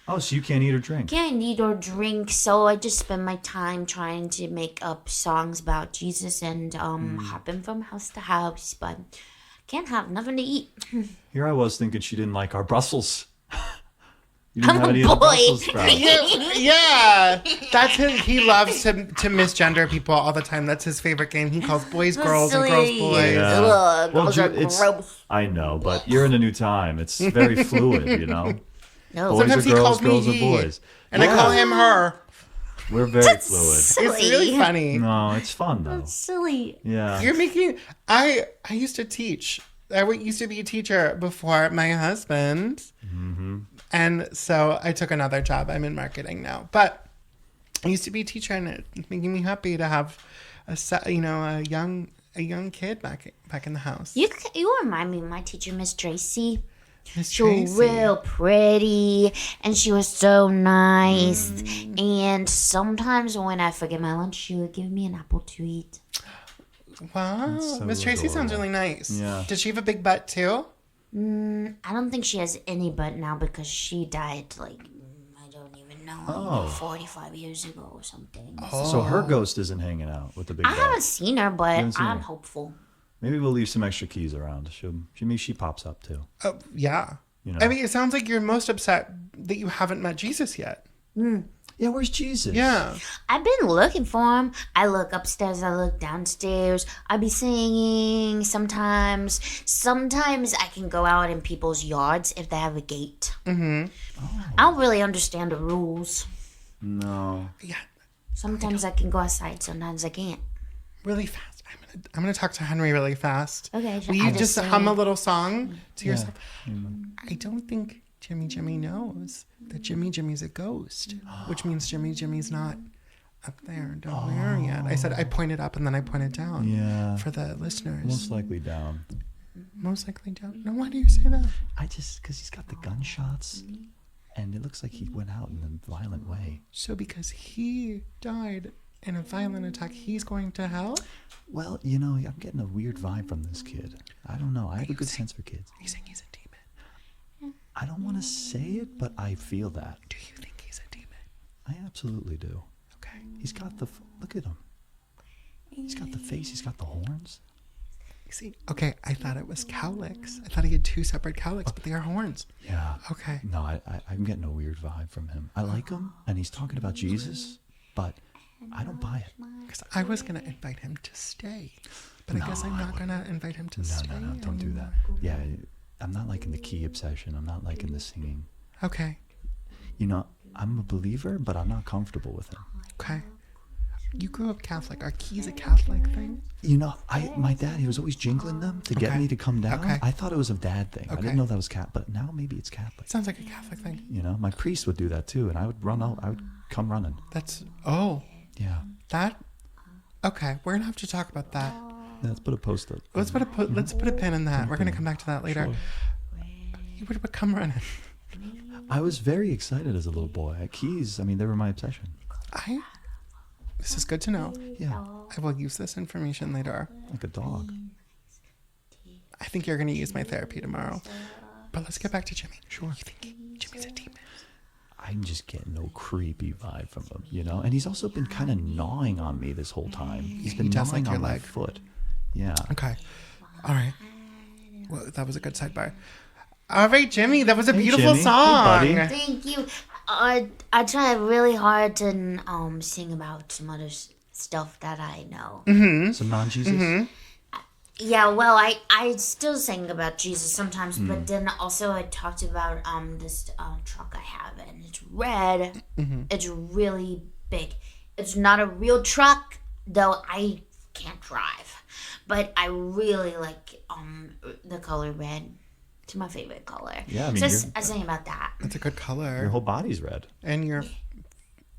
Oh, so you can't eat or drink? Can't eat or drink, so I just spend my time trying to make up songs about Jesus and hopping from house to house, but can't have nothing to eat. Here I was thinking she didn't like our Brussels. You didn't I'm have a any of the boy. Brussels sprouts. Yeah, that's his. He loves to misgender people all the time. That's his favorite game. He calls boys girls and girls boys. Yeah. Ugh, Well, those are it's- gross. I know, but you're in a new time. It's very fluid, you know? No, Boys Sometimes are he girls, calls me girls are he, boys. and I call him her. We're very fluid. silly. It's really funny. No, it's fun, though. Silly. Yeah. You're making. I used to teach. I used to be a teacher before my husband, and so I took another job. I'm in marketing now, but I used to be a teacher, and it's making me happy to have a young kid back in the house. You remind me of my teacher, Miss Tracy. Miss She was Tracy. real pretty, and she was so nice. And sometimes when I forget my lunch, she would give me an apple to eat. Wow, so Miss Tracy sounds adorable. really nice. Yeah. Did she have a big butt too? I don't think she has any butt now because she died like I don't even know, 45 years ago or something. So her ghost isn't hanging out with the big I guy. haven't seen her, but haven't seen I'm her? hopeful. Maybe we'll leave some extra keys around. Maybe she pops up too. Oh, yeah. You know? I mean, it sounds like you're most upset that you haven't met Jesus yet. Yeah, where's Jesus? Yeah. I've been looking for him. I look upstairs, I look downstairs. I be singing sometimes. Sometimes I can go out in people's yards if they have a gate. I don't really understand the rules. No. Yeah. Sometimes I can go outside, sometimes I can't. Really fast. I'm gonna talk to Henry really fast. Okay, Will you I'll just sing. hum a little song to yourself? Mm. I don't think Jimmy knows that Jimmy's a ghost, which means Jimmy's not up there down there yet. I said I pointed up and then I pointed down. Yeah. For the listeners. Most likely down. Most likely down. No, why do you say that? Because he's got the gunshots, and it looks like he went out in a violent way. So because he died in a violent attack, he's going to hell? Well, I'm getting a weird vibe from this kid. I don't know. I have a good sense for kids. Are you saying he's a demon? I don't want to say it, but I feel that. Do you think he's a demon? I absolutely do. Okay. He's got look at him. He's got the face. He's got the horns. See, okay, I thought it was cowlicks. I thought he had two separate cowlicks, but they are horns. Yeah. Okay. No, I'm getting a weird vibe from him. I like him, and he's talking about Jesus, but I don't buy it. Because I was going to invite him to stay. But I guess I'm not going to invite him to stay. No, don't do that. Yeah, I'm not liking the key obsession. I'm not liking the singing. Okay. I'm a believer, but I'm not comfortable with him. Okay. You grew up Catholic. Are keys a Catholic thing? My dad, he was always jingling them to get Okay. me to come down. Okay. I thought it was a dad thing. I Okay. didn't know that was but now maybe it's Catholic. Sounds like a Catholic thing. My priest would do that too, and I would run out. I would come running. Yeah. That? Okay, we're going to have to talk about that. Yeah, let's put a post-it. Let's put a pin in that. We're going to come back to that later. Sure. You would come running. I was very excited as a little boy. Keys, they were my obsession. This is good to know. Yeah, I will use this information later. like a dog. I think you're going to use my therapy tomorrow. But let's get back to Jimmy. Sure. You think Jimmy's a demon? I'm just getting no creepy vibe from him, And he's also been kind of gnawing on me this whole time. He's been He does gnawing like your on my leg. foot. Yeah. Okay. All right. Well, that was a good sidebar. All right, Jimmy. That was a beautiful Jimmy. Hey, song. buddy. Thank you. I try really hard to sing about some other stuff that I know. Some non-Jesus? Yeah, well, I still sing about Jesus sometimes, but then also I talked about this truck I have, and it's red. It's really big. It's not a real truck, though I can't drive, but I really like the color red. It's my favorite color. Yeah, so I sing about that. That's a good color. Your whole body's red. And your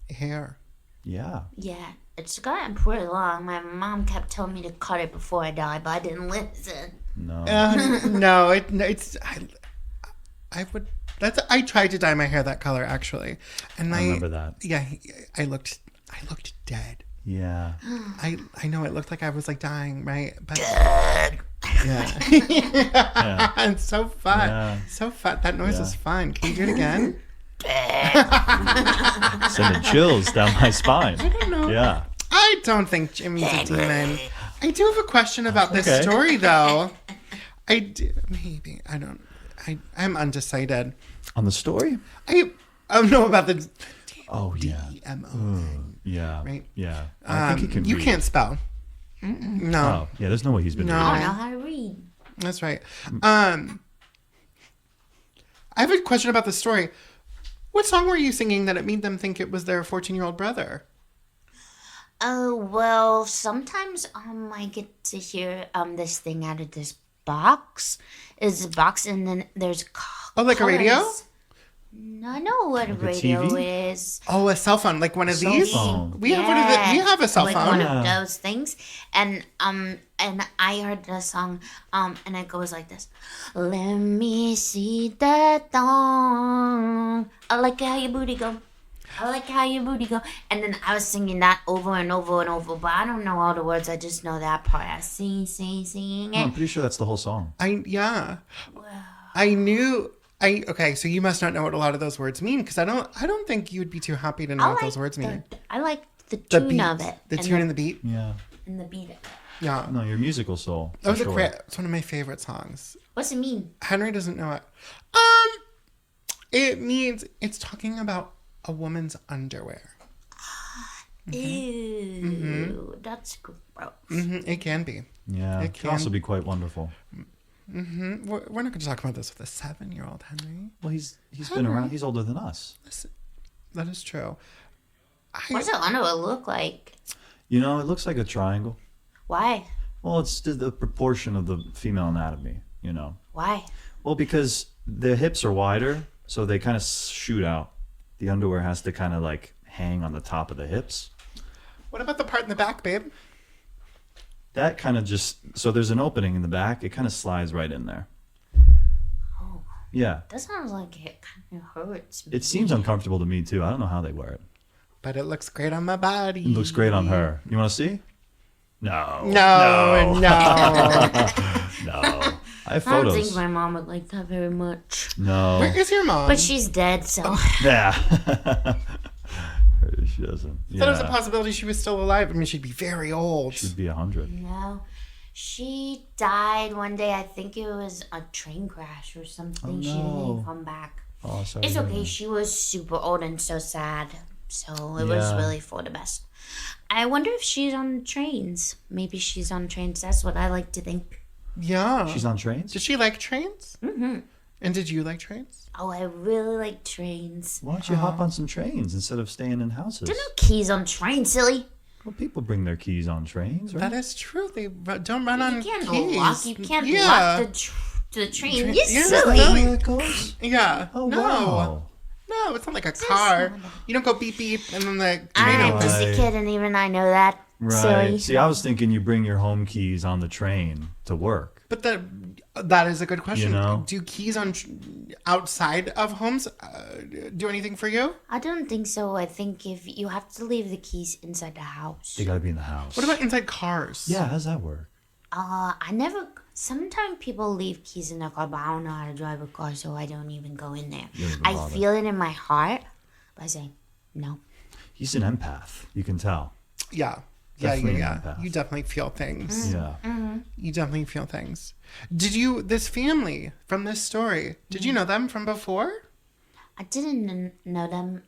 hair. Yeah. Yeah, it's gotten pretty long. My mom kept telling me to cut it before I die, but I didn't listen. No. No, it's I would. I tried to dye my hair that color actually, and I remember that. Yeah, I looked dead. Yeah. I know it looked like I was like dying, right? But Yeah. it's so fun. Yeah. So fun. That noise Yeah. is fun. Can you do it again? Sending chills down my spine. I don't know. Yeah. I don't think Jimmy's a demon. I do have a question about this Okay. story though. Maybe. I don't. I'm undecided. On the story? I know about the Oh, yeah. DMO thing. Yeah. Right. Yeah. I think he can You read. can't spell. No, Oh, yeah, there's no way he's been No. reading. I don't know how to read. that's right. I have a question about the story. What song were you singing that it made them think it was their 14-year-old brother? Oh, well, sometimes I get to hear this thing out of this box. It's a box, and then there's Oh, like a radio? colors. I know what Like a radio TV? is. Oh, a cell phone, like one of Cell these. phone. We have one of the, we have a cell like phone. one of those things, and I heard the song, and it goes like this: Let me see that thong. I like how your booty go. I like how your booty go. And then I was singing that over and over and over, but I don't know all the words. I just know that part. I sing Oh, I'm it. pretty sure that's the whole song. I knew. Okay, so you must not know what a lot of those words mean, because I don't think you would be too happy to know what those words mean. I like the The tune beat, of it. the tune and the beat. Yeah. and the beat of it. Yeah, No, your musical soul. that was for sure. it's one of my favorite songs. What's it mean? Henry doesn't know it. It means it's talking about a woman's underwear. Ew, that's gross. It can be. Yeah. It It can can- also be quite wonderful. We're not going to talk about this with a 7-year-old, Henry. Well, he's been around. He's older than us. That is true. What's the underwear look like? You know, it looks like a triangle. Why? Well, it's the proportion of the female anatomy, you know. Why? Well, because the hips are wider, so they kind of shoot out. The underwear has to kind of like hang on the top of the hips. What about the part in the back, babe? That kind of just, so there's an opening in the back. It kind of slides right in there. Oh, Yeah. that sounds like it kind of hurts. It seems uncomfortable to me, too. I don't know how they wear it. But it looks great on my body. It looks great on her. You want to see? No. No. No. I have I don't think photos. my mom would like that very much. No. Where is your mom? But she's dead, so. Yeah. She doesn't. I thought it was a Yeah. possibility she was still alive. I mean, she'd be very old. She'd be 100. No. She died one day. I think it was a train crash or something. Oh, She no. didn't come back. Oh, sorry. It's to okay. hear that. She was super old and so sad. So it was Yeah. really for the best. I wonder if she's on trains. Maybe she's on trains. That's what I like to think. Yeah. She's on trains? Did she like trains? Mm-hmm. And did you like trains? Oh, I really like trains. Why don't you hop on some trains instead of staying in houses? There are no keys on trains, silly. Well, people bring their keys on trains, right? That is true. They don't run on You can't keys. lock. You can't Yeah. lock the train. You're Yeah, silly. no. Where it goes? Yeah. Oh, no. wow. No, it's not like a car. You don't go beep beep and then the train I'm opens. just a Right. kid, and even I know that. Right. Silly. See, I was thinking you bring your home keys on the train to work. But that is a good question. You know? Do keys on outside of homes do anything for you? I don't think so. I think if you have to leave the keys inside the house. They got to be in the house. What about inside cars? Yeah, how's that work? I never. Sometimes people leave keys in their car, but I don't know how to drive a car, so I don't even go in there. You don't even I bother. feel it in my heart, but I say no. He's an empath. You can tell. Yeah. Definitely Yeah. an empath. You definitely feel things. Yeah. You definitely feel things. Did you, this family from this story, did you know them from before? I didn't know them.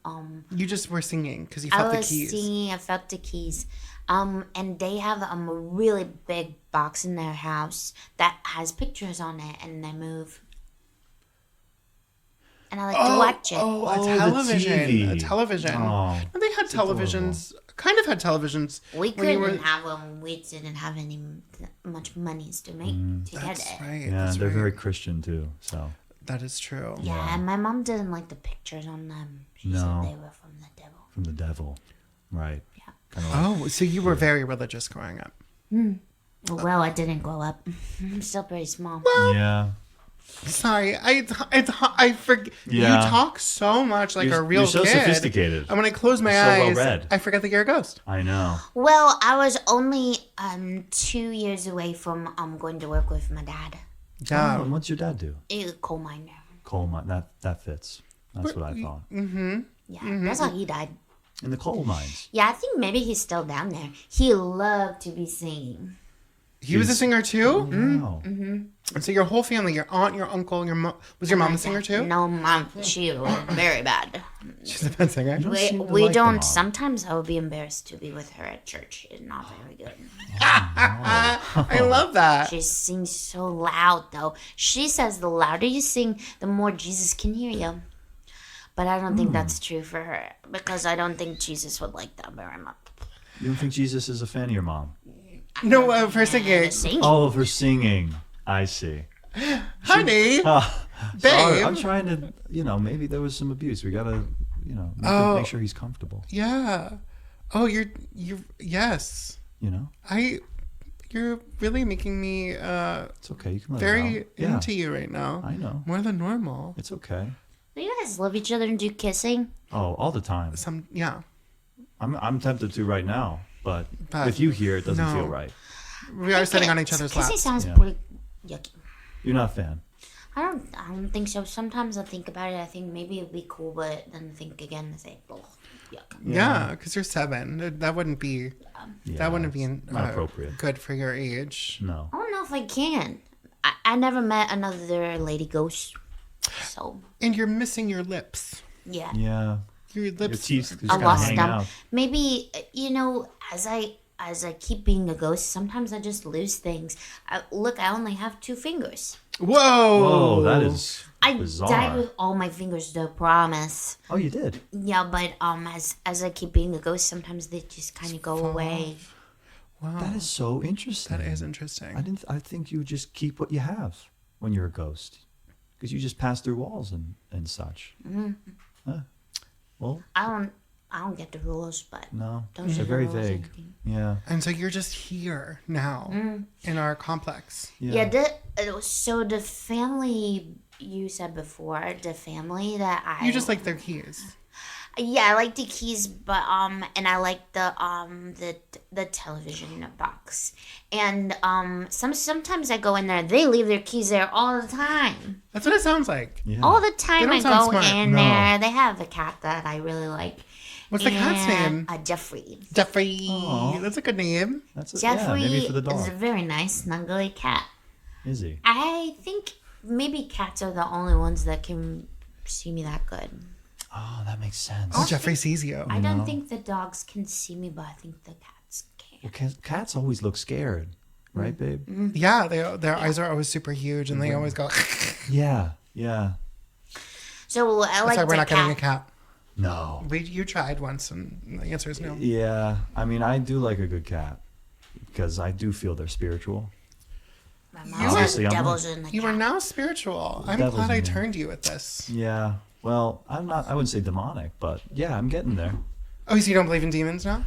You just were singing because you I felt the was keys. singing. I felt the keys. And they have a really big box in their house that has pictures on it, and they move. And I like to watch it. Oh, Oh, a the television. TV. A television. Oh, And they had televisions, kind of had televisions. We when you couldn't were- have them. We didn't have any much money to make to get That's it. right. yeah, that's they're right. very Christian too. So That is true. Yeah, and my mom didn't like the pictures on them. She No. said they were from the devil. from the devil, right? Yeah. Kind of like, Oh, so you were very religious growing up. Well, I didn't grow up. I'm still pretty small. yeah. Sorry, I forget. Yeah. You talk so much like You're- a real you're so kid. sophisticated. And when I close my You're so eyes, well-read. I forget that you're a ghost. I know. Well, I was only 2 years away from going to work with my dad. Yeah. Oh, and what's your dad do? A coal miner. Coal mine. That fits. That's what I thought. Yeah, that's how he died. In the coal mines. Yeah, I think maybe he's still down there. He loved to be singing. He was a singer too? Wow. And so your whole family, your aunt, your uncle, your mom, was your mom a singer too? No, mom, she was very bad. She's a bad singer. don't seem to We like the don't. mom. Sometimes I would be embarrassed to be with her at church. She's not very good. I love that. She sings so loud, though. She says the louder you sing, the more Jesus can hear you. But I don't think that's true for her because I don't think Jesus would like that very much. You don't think Jesus is a fan of your mom? No, for singing. Singing. Oh, for singing. I see. Honey, Babe. I'm trying to, maybe there was some abuse. We gotta, make sure he's comfortable. Yeah. Oh, you're yes. You're really making me It's okay. You can let very it out. into you right now. I know. More than normal. It's okay. Do you guys love each other and do kissing? Oh, all the time. Yeah. I'm tempted to right now, but But if you hear it, doesn't no. feel right. We are sitting on each other's Kissing laps. sounds Yeah. pretty yucky. You're not a fan. I don't think so. Sometimes I think about it. I think maybe it'd be cool, but then think again and say, oh, yuck. Yeah, because you're 7. That wouldn't be. Yeah, That wouldn't be it's not appropriate. good for your age. No. I don't know if I can. I never met another lady ghost. So, And you're missing your lips. yeah. Yeah. Your Your lips. teeth just I kind of lost hang them. out. Maybe, as I keep being a ghost, sometimes I just lose things. Look, I only have 2 fingers. Whoa. Whoa, that is I bizarre. died with all my fingers, though, promise. Oh, you did? Yeah, but as I keep being a ghost, sometimes they just kind of go away. Wow. That is so interesting. That is interesting. I think you just keep what you have when you're a ghost. Because you just pass through walls and such. Mm-hmm. Huh. Well, I don't get the rules, but no. don't They're show the very rules or vague. anything. Yeah. And so you're just here now in our complex. Yeah, so the family you said before, the family that I You just like their keys. yeah, I like the keys, but and I like the television box, and sometimes I go in there, they leave their keys there all the time. That's what it sounds like. Yeah. All the time They I don't sound go smart. in No. there. They have a cat that I really like. What's the cat's name? Jeffrey. Jeffrey. Aw. That's a good name. That's Jeffrey maybe for the is a dog. very nice, snuggly cat. Is he? I think maybe cats are the only ones that can see me that good. Oh, that makes sense. Oh, Jeffrey sees you. I don't think the dogs can see me, but I think the cats can. Well, cats always look scared, right, babe? Yeah, their eyes are always super huge and they always go. Yeah, yeah. So I That's like why we're the not getting a cat. cat. No. You tried once and the answer is no. Yeah, I mean, I do like a good cat because I do feel they're spiritual. My You mom are- says Honestly, I'm devils in the You cat. are now spiritual. I'm Devil's glad I in you. turned you with this. Yeah. Well, I wouldn't say demonic, but yeah, I'm getting there. Oh, so you don't believe in demons now?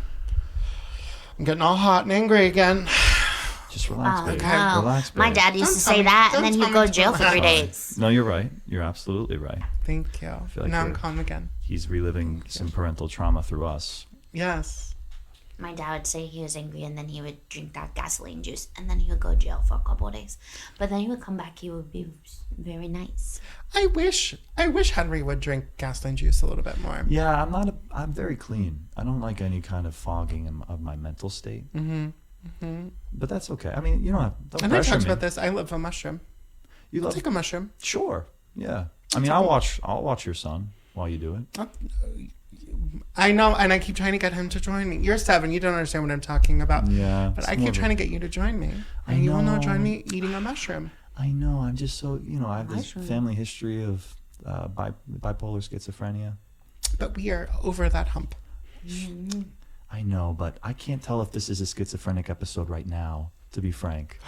I'm getting all hot and angry again. Just relax, Oh, babe. no. Relax, babe. My dad used Don't to tell say me- that, don't and then tell he'd go me to jail to for 3 relax. days. No, you're right. You're absolutely right. Thank you. feel like Now I'm you're- calm again. He's reliving some parental trauma through us. Yes. My dad would say he was angry, and then he would drink that gasoline juice, and then he would go to jail for a couple of days. But then he would come back. He would be very nice. I wish Henry would drink gasoline juice a little bit more. Yeah, I'm very clean. I don't like any kind of fogging of my mental state. But that's okay. I mean, you don't And I pressure talked me. about this. I love a mushroom. You I'll love take a mushroom. Sure. Yeah. I mean, I'll watch your son while you do it. I know, and I keep trying to get him to join me. You're 7. You don't understand what I'm talking about. Yeah. But it's I more keep of a- trying to get you to join me. I And you will not know. join me eating a mushroom. I know. I'm just so I have this Mushroom. family history of bipolar schizophrenia. But we are over that hump. I know, but I can't tell if this is a schizophrenic episode right now. To be frank.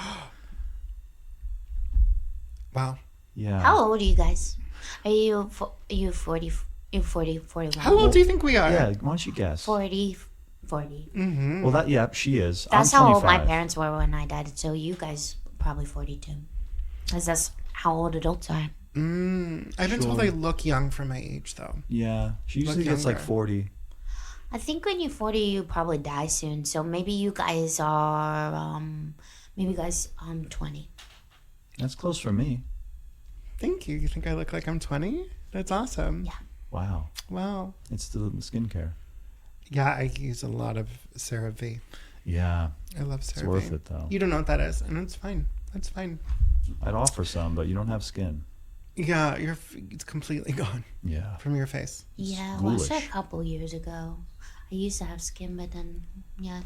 Wow. Yeah. How old are you guys? Are you 40? You're 40, 41? How old do you think we are? Yeah. Why don't you guess? 40. Mm-hmm. Well, she is. That's I'm how old 25. my parents were when I died. So you guys probably 42. Because that's how old adults are. I've been told Sure. I look young for my age, though. Yeah. She usually gets like younger. 40. I think when you're 40, you probably die soon. So maybe you guys are, 20. That's close for me. Thank you. You think I look like I'm 20? That's awesome. Yeah. Wow. Wow. It's the skincare. Yeah, I use a lot of CeraVe. Yeah. I love It's CeraVe. worth it though. You don't know what that is, and it's fine. That's fine. I'd offer some, but you don't have skin. Yeah, it's completely gone Yeah. from your face. Yeah, ghoulish. a couple years ago. I used to have skin, but then, yeah.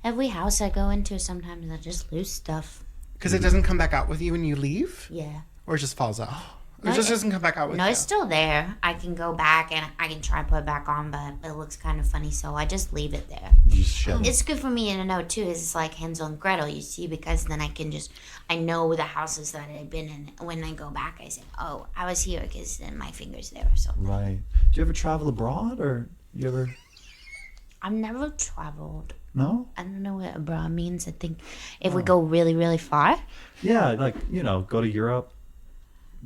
Every house I go into, sometimes I just lose stuff. Because it doesn't come back out with you when you leave, Yeah. or it just falls off. It just doesn't come back out with No, you. it's still there. I can go back and I can try to put it back on, but it looks kind of funny, so I just leave it there. You just shed it. It's good for me to know too. It's like Hansel and Gretel, you see, because then I know the houses that I've been in. When I go back, I say, "Oh, I was here," because then my finger's there. So Right. Do you ever travel abroad, or you ever? I've never traveled. No. I don't know what abroad means. I think if we go really, really far. Yeah, like go to Europe.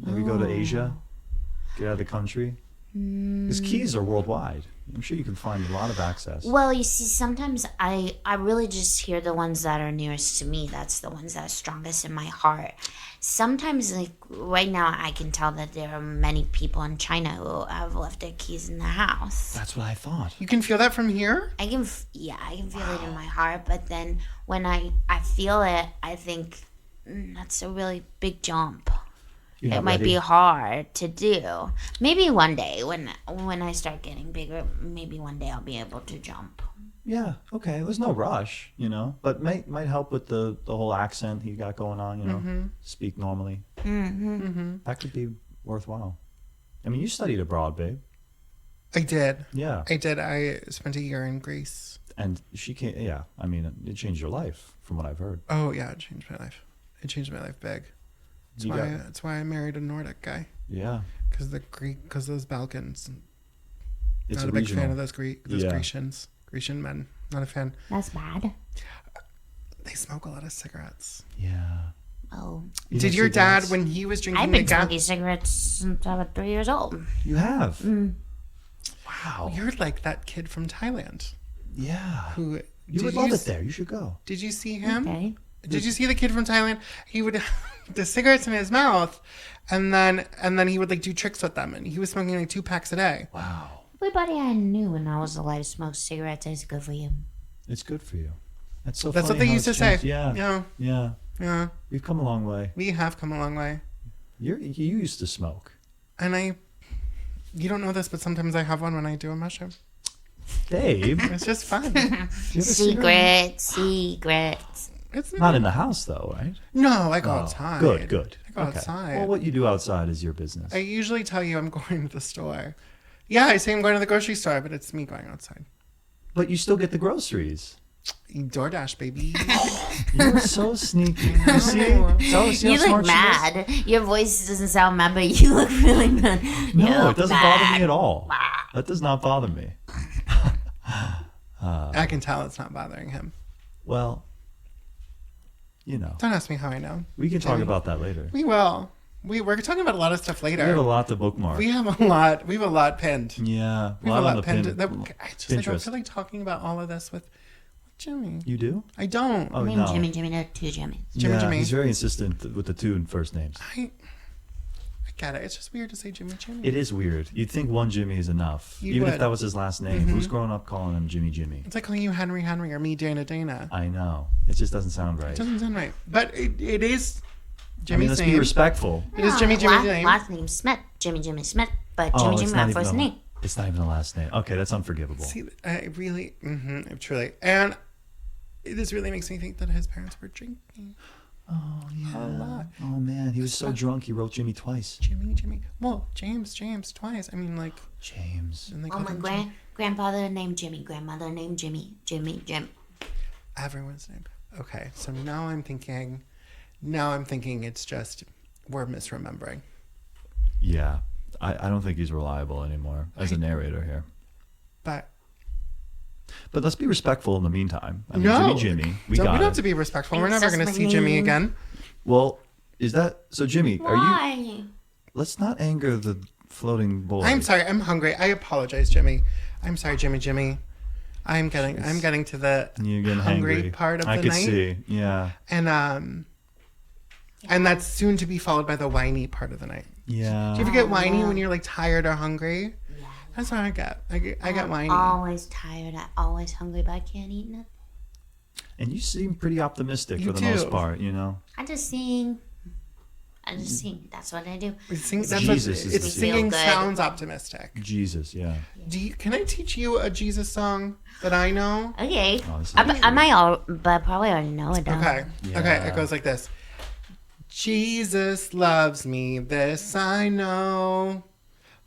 Maybe go to Asia. Get out of the country. Because keys are worldwide. I'm sure you can find a lot of access. Well, you see, sometimes I really just hear the ones that are nearest to me. That's the ones that are strongest in my heart. Sometimes, like right now, I can tell that there are many people in China who have left their keys in the house. That's what I thought. You can feel that from here? I can feel it in my heart. But then when I feel it, I think that's a really big jump. You're It not might ready? be hard to do. Maybe one day when I start getting bigger, maybe one day I'll be able to jump. Yeah. Okay. There's no rush, but might help with the whole accent you got going on. Speak normally. That could be worthwhile. I mean, you studied abroad, babe. I did. Yeah. I did. I spent a year in Greece. And she came. Yeah. I mean, it changed your life, from what I've heard. Oh, yeah. It changed my life. It changed my life big. That's why I married a Nordic guy. Yeah. Because those Balkans. It's Not a big fan of those Yeah. Grecian men. Not a fan. That's bad. They smoke a lot of cigarettes. Yeah. Oh, Did your dad, when he was drinking I've the been gas? smoking cigarettes since I was 3 years old. You have. Wow. You're like that kid from Thailand. Yeah. Who You would love it there. You should go. Did you see him? Okay. Did you see the kid from Thailand? He would have the cigarettes in his mouth, and then he would like do tricks with them, and he was smoking like 2 packs a day. Wow. Everybody I knew when I was alive smoked cigarettes. It's good for you. It's good for you. That's so. That's funny what they how used to it's say. changed. Yeah. Yeah. Yeah. Yeah. We've come a long way. We have come a long way. You used to smoke. And you don't know this, but sometimes I have one when I do a mushroom. Babe. It's just fun. You have a cigarette? Secrets. It's Not in the house, though, right? No, I go Oh, outside. Good. I go outside. Well, what you do outside is your business. I usually tell you I'm going to the store. Yeah, I say I'm going to the grocery store, but it's me going outside. But you still get the groceries. DoorDash, baby. You're so sneaky. You see how You smart look she is? mad. Your voice doesn't sound mad, but you look really mad. No, it doesn't bother me at all. That does not bother me. I can tell it's not bothering him. Well, Don't ask me how I know. we can talk about that later. We will. We're talking about a lot of stuff later. We have a lot to bookmark. We have a lot pinned. Yeah, We have a on lot the pinned. pin- I don't Pinterest. feel like talking about all of this with Jimmy. You do? I don't. Oh, Name no. Jimmy, no, 2 Jimmys. Jimmy. He's very insistent with the 2 first names. I get it. It's just weird to say Jimmy. It is weird. You'd think one Jimmy is enough. You Even if would. that was his last name. Who's grown up calling him Jimmy? It's like calling you Henry or me Dana. I know. It just doesn't sound right. It doesn't sound right. But it is I mean, Jimmy's let's name. be respectful. It is Jimmy's name. Last name Smith. Jimmy Smith. But Oh, Jimmy it's my not first even name. It's not even the last name. Okay, that's unforgivable. See, I really, truly. And this really makes me think that his parents were drinking. Oh, yeah. A lot. Oh, man. He was so drunk he wrote Jimmy twice. Jimmy. Well, James twice. I mean, like. James. And they Oh, called my him Jim. grandfather named Jimmy. Grandmother named Jimmy. Jim. Everyone's name. Okay, so now I'm thinking it's just we're misremembering. Yeah. I don't think he's reliable anymore as a narrator here. But But let's be respectful in the meantime. I mean, no, Jimmy. We don't, got we don't it. have to be respectful. We're It's never just going to my see Jimmy name. again. Well, is that... So, Jimmy, are you... Why? Let's not anger the floating boy. I'm sorry. I'm hungry. I apologize, Jimmy. I'm sorry, Jimmy. I'm getting to the You're getting hungry hangry. part of I the could night. see. Yeah. And that's soon to be followed by the whiny part of the night. Yeah. Do you ever get whiny when you're like tired or hungry? Yeah. That's what I get. I get whiny. Always tired. I'm always hungry, but I can't eat nothing. And you seem pretty optimistic You for the do. most part, I just sing. That's what I do. Jesus is the Singing Feel good. sounds optimistic. Jesus, yeah. Can I teach you a Jesus song that I know? Okay. Oh, this is I might but I probably already know it. Though. Okay. Yeah. Okay. It goes like this. Jesus loves me, this I know.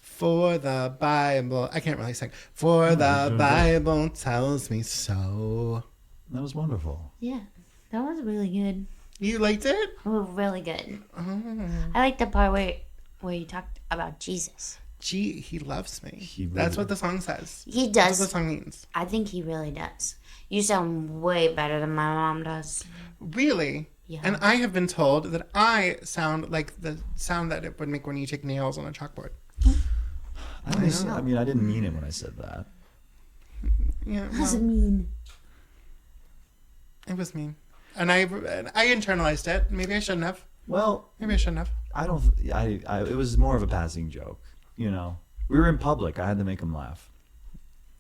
For the Bible, I can't really sing. For the Bible tells me so. That was wonderful. Yeah, that was really good. You liked it? Oh, really good. Oh. I like the part where you talked about Jesus. Gee, he loves me. He That's really- what the song says. He That's does. what the song means. I think he really does. You sound way better than my mom does. Really? Yeah. And I have been told that I sound like the sound that it would make when you take nails on a chalkboard. I mean, I didn't mean it when I said that. Yeah, What does well, it mean? it was mean. And I internalized it. Maybe I shouldn't have. Well, Maybe I shouldn't have. I don't. It was more of a passing joke. You know, we were in public. I had to make him laugh.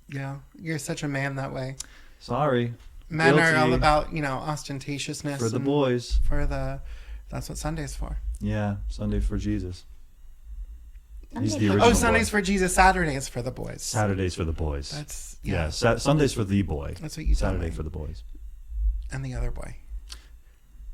Yeah, you're such a man that way. Sorry. Men are all Guilty. about, ostentatiousness. For the and boys. That's what Sunday's for. Yeah, Sunday for Jesus. He's the Sunday for- original Oh, Sunday's boy. for Jesus, Saturday's for the boys. Saturdays for the boys. That's, Yeah, Sunday's for the boy. That's what you told Saturday me. for the boys. And the other boy.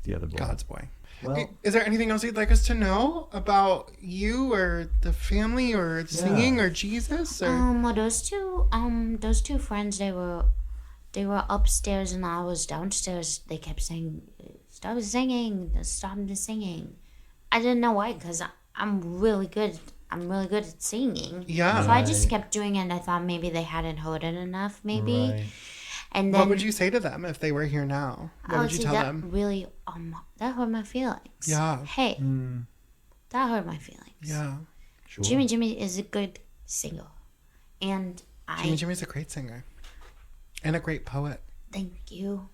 The other boy. God's boy. Well, Is there anything else you'd like us to know about you or the family or singing or Jesus? Or Well, those two friends, they were upstairs and I was downstairs. They kept saying, "Stop singing! Stop the singing!" I didn't know why, because I'm really good. I'm really good at singing. Yeah. So I just Right. kept doing it. And I thought maybe they hadn't heard it enough. Maybe. right. And then What would you say to them if they were here now? What I would you say tell that them? really that hurt my feelings. Yeah. Hey, Mm, that hurt my feelings. Yeah. sure. Jimmy is a good singer, and Jimmy's a great singer. And a great poet. thank you.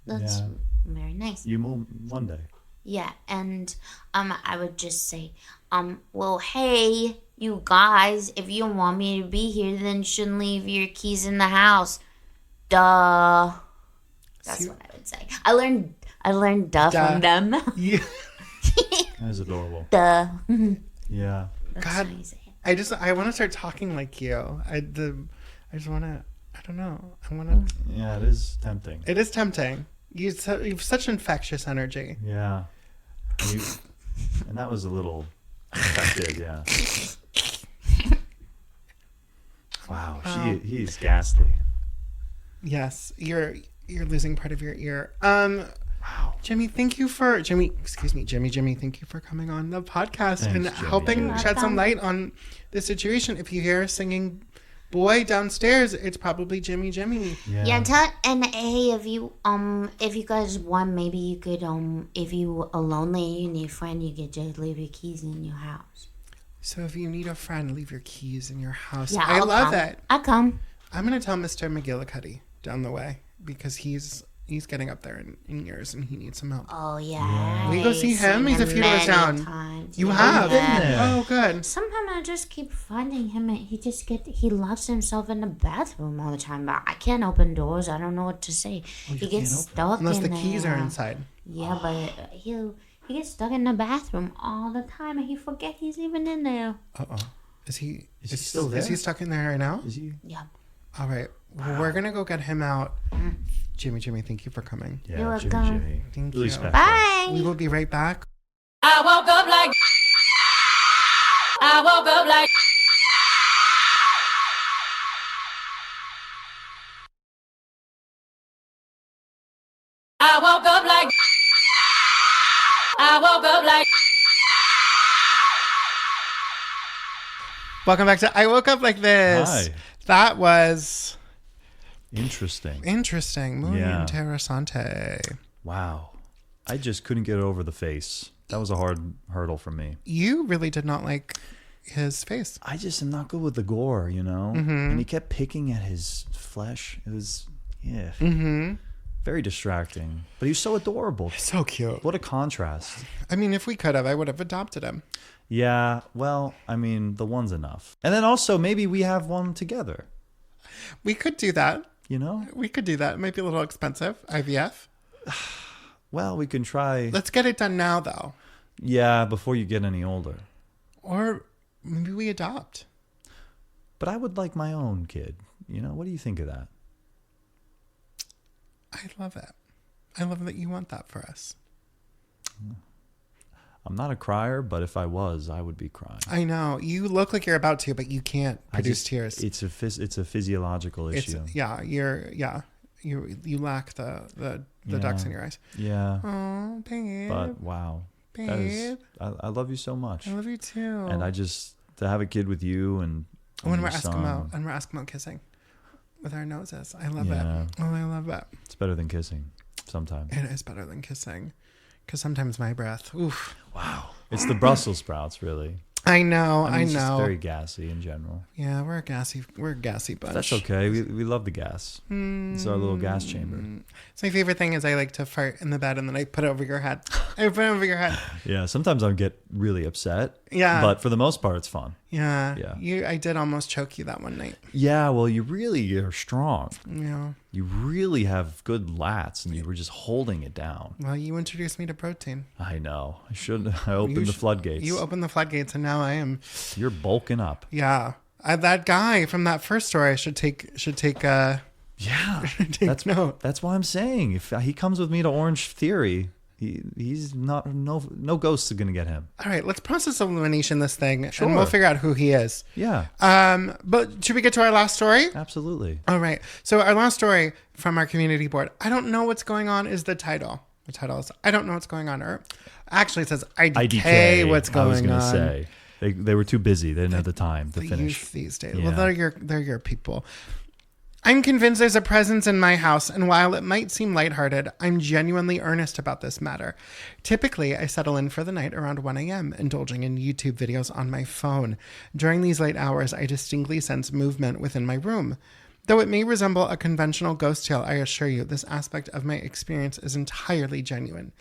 That's Yeah. very nice. You will one day. Yeah, and I would just say, well, hey, you guys, if you want me to be here, then you shouldn't leave your keys in the house. Duh. That's See- what I would say. I learned duh Duh. from them. Yeah. That is adorable. Duh. Yeah. That's God. how you say it. I want to start talking like you. I just want to, I don't know. I want to, Yeah, it is tempting. it is tempting. You've such infectious energy. Yeah. And that was a little affected, yeah. Wow, he's ghastly. Yes, you're losing part of your ear. Wow. Jimmy, thank you for Jimmy, thank you for coming on the podcast and Thanks, Jimmy. helping You're shed some welcome. light on the situation. If you hear a singing boy downstairs, it's probably Jimmy. Yeah, and hey, if you guys want, maybe you could if you are lonely and you need a friend, you could just leave your keys in your house. So if you need a friend, leave your keys in your house. Yeah, I I'll love come. it. I'll come. I'm gonna tell Mr. McGillicuddy down the way because he's getting up there in years and he needs some help. Oh yeah. Will you go see him? He's a few doors many down. times. You Yeah. have? been there. Oh, good. Sometimes I just keep finding him and he locks himself in the bathroom all the time, but I can't open doors. I don't know what to say. He gets stuck Unless in the keys are there. inside. Yeah, but he gets stuck in the bathroom all the time and he forget he's even in there. Uh-oh. Is he still there? Is he stuck in there right now? Is he? Yeah. All right. Well, we're going to go get him out. Jimmy, thank you for coming. Yeah, You're Jimmy. welcome. Thank Really you. special. Bye. We will be right back. I woke up like. I woke up like. I woke up like. I woke up like. Welcome back to I Woke Up Like This. Hi. That was Interesting. interesting. Muy Yeah. interesante. Wow. I just couldn't get over the face. That was a hard hurdle for me. You really did not like his face. I just am not good with the gore, you know? And he kept picking at his flesh. It was, yeah. Very distracting. But he was so adorable. So cute. What a contrast. I mean, if we could have, I would have adopted him. Yeah, well, I mean, the one's enough. And then also, maybe we have one together, We could do that. you know? We could do that. It might be a little expensive. IVF. Well, we can try. Let's get it done now, though. Yeah, before you get any older. Or maybe we adopt. But I would like my own kid. You know, what do you think of that? I love it. I love that you want that for us. I'm not a crier, but if I was, I would be crying. I know. You look like you're about to, but you can't produce tears. It's a physiological issue. You lack the ducts in your eyes. Yeah. Oh, babe. But wow. Babe. I love you so much. I love you too. And to have a kid with you and when we're your son, Eskimo kissing with our noses. I love it. Yeah. Oh, I love it. It's better than kissing sometimes. It is better than kissing. Because sometimes my breath, oof. Wow. It's the Brussels sprouts, really. I know. It's just very gassy in general. Yeah, we're a gassy bunch. That's okay. We love the gas. It's our little gas chamber. So my favorite thing is I like to fart in the bed and then I put it over your head. Yeah, sometimes I get really upset. Yeah. But for the most part, it's fun. Yeah. I did almost choke you that one night. Yeah, well, you really are strong. Yeah. You really have good lats, and you were just holding it down. Well, you introduced me to protein. I know. I opened the floodgates. You opened the floodgates, and now I am. You're bulking up. Yeah. That guy from that first story should take. Yeah. That's note. That's why I'm saying if he comes with me to Orange Theory, he's not no ghosts are gonna get him. All right, let's process elimination this thing, Sure. and we'll figure out who he is. Yeah. But should we get to our last story? Absolutely. All right. So our last story from our community board, I don't know what's going on, is the title. The title is I don't know what's going on. Or actually, it says IDK. What's going on? I was gonna say they were too busy. They didn't have the time to finish. Youth these days. Yeah. Well, they're your people. I'm convinced there's a presence in my house, and while it might seem lighthearted, I'm genuinely earnest about this matter. Typically, I settle in for the night around 1 a.m., indulging in YouTube videos on my phone. During these late hours, I distinctly sense movement within my room. Though it may resemble a conventional ghost tale, I assure you, this aspect of my experience is entirely genuine.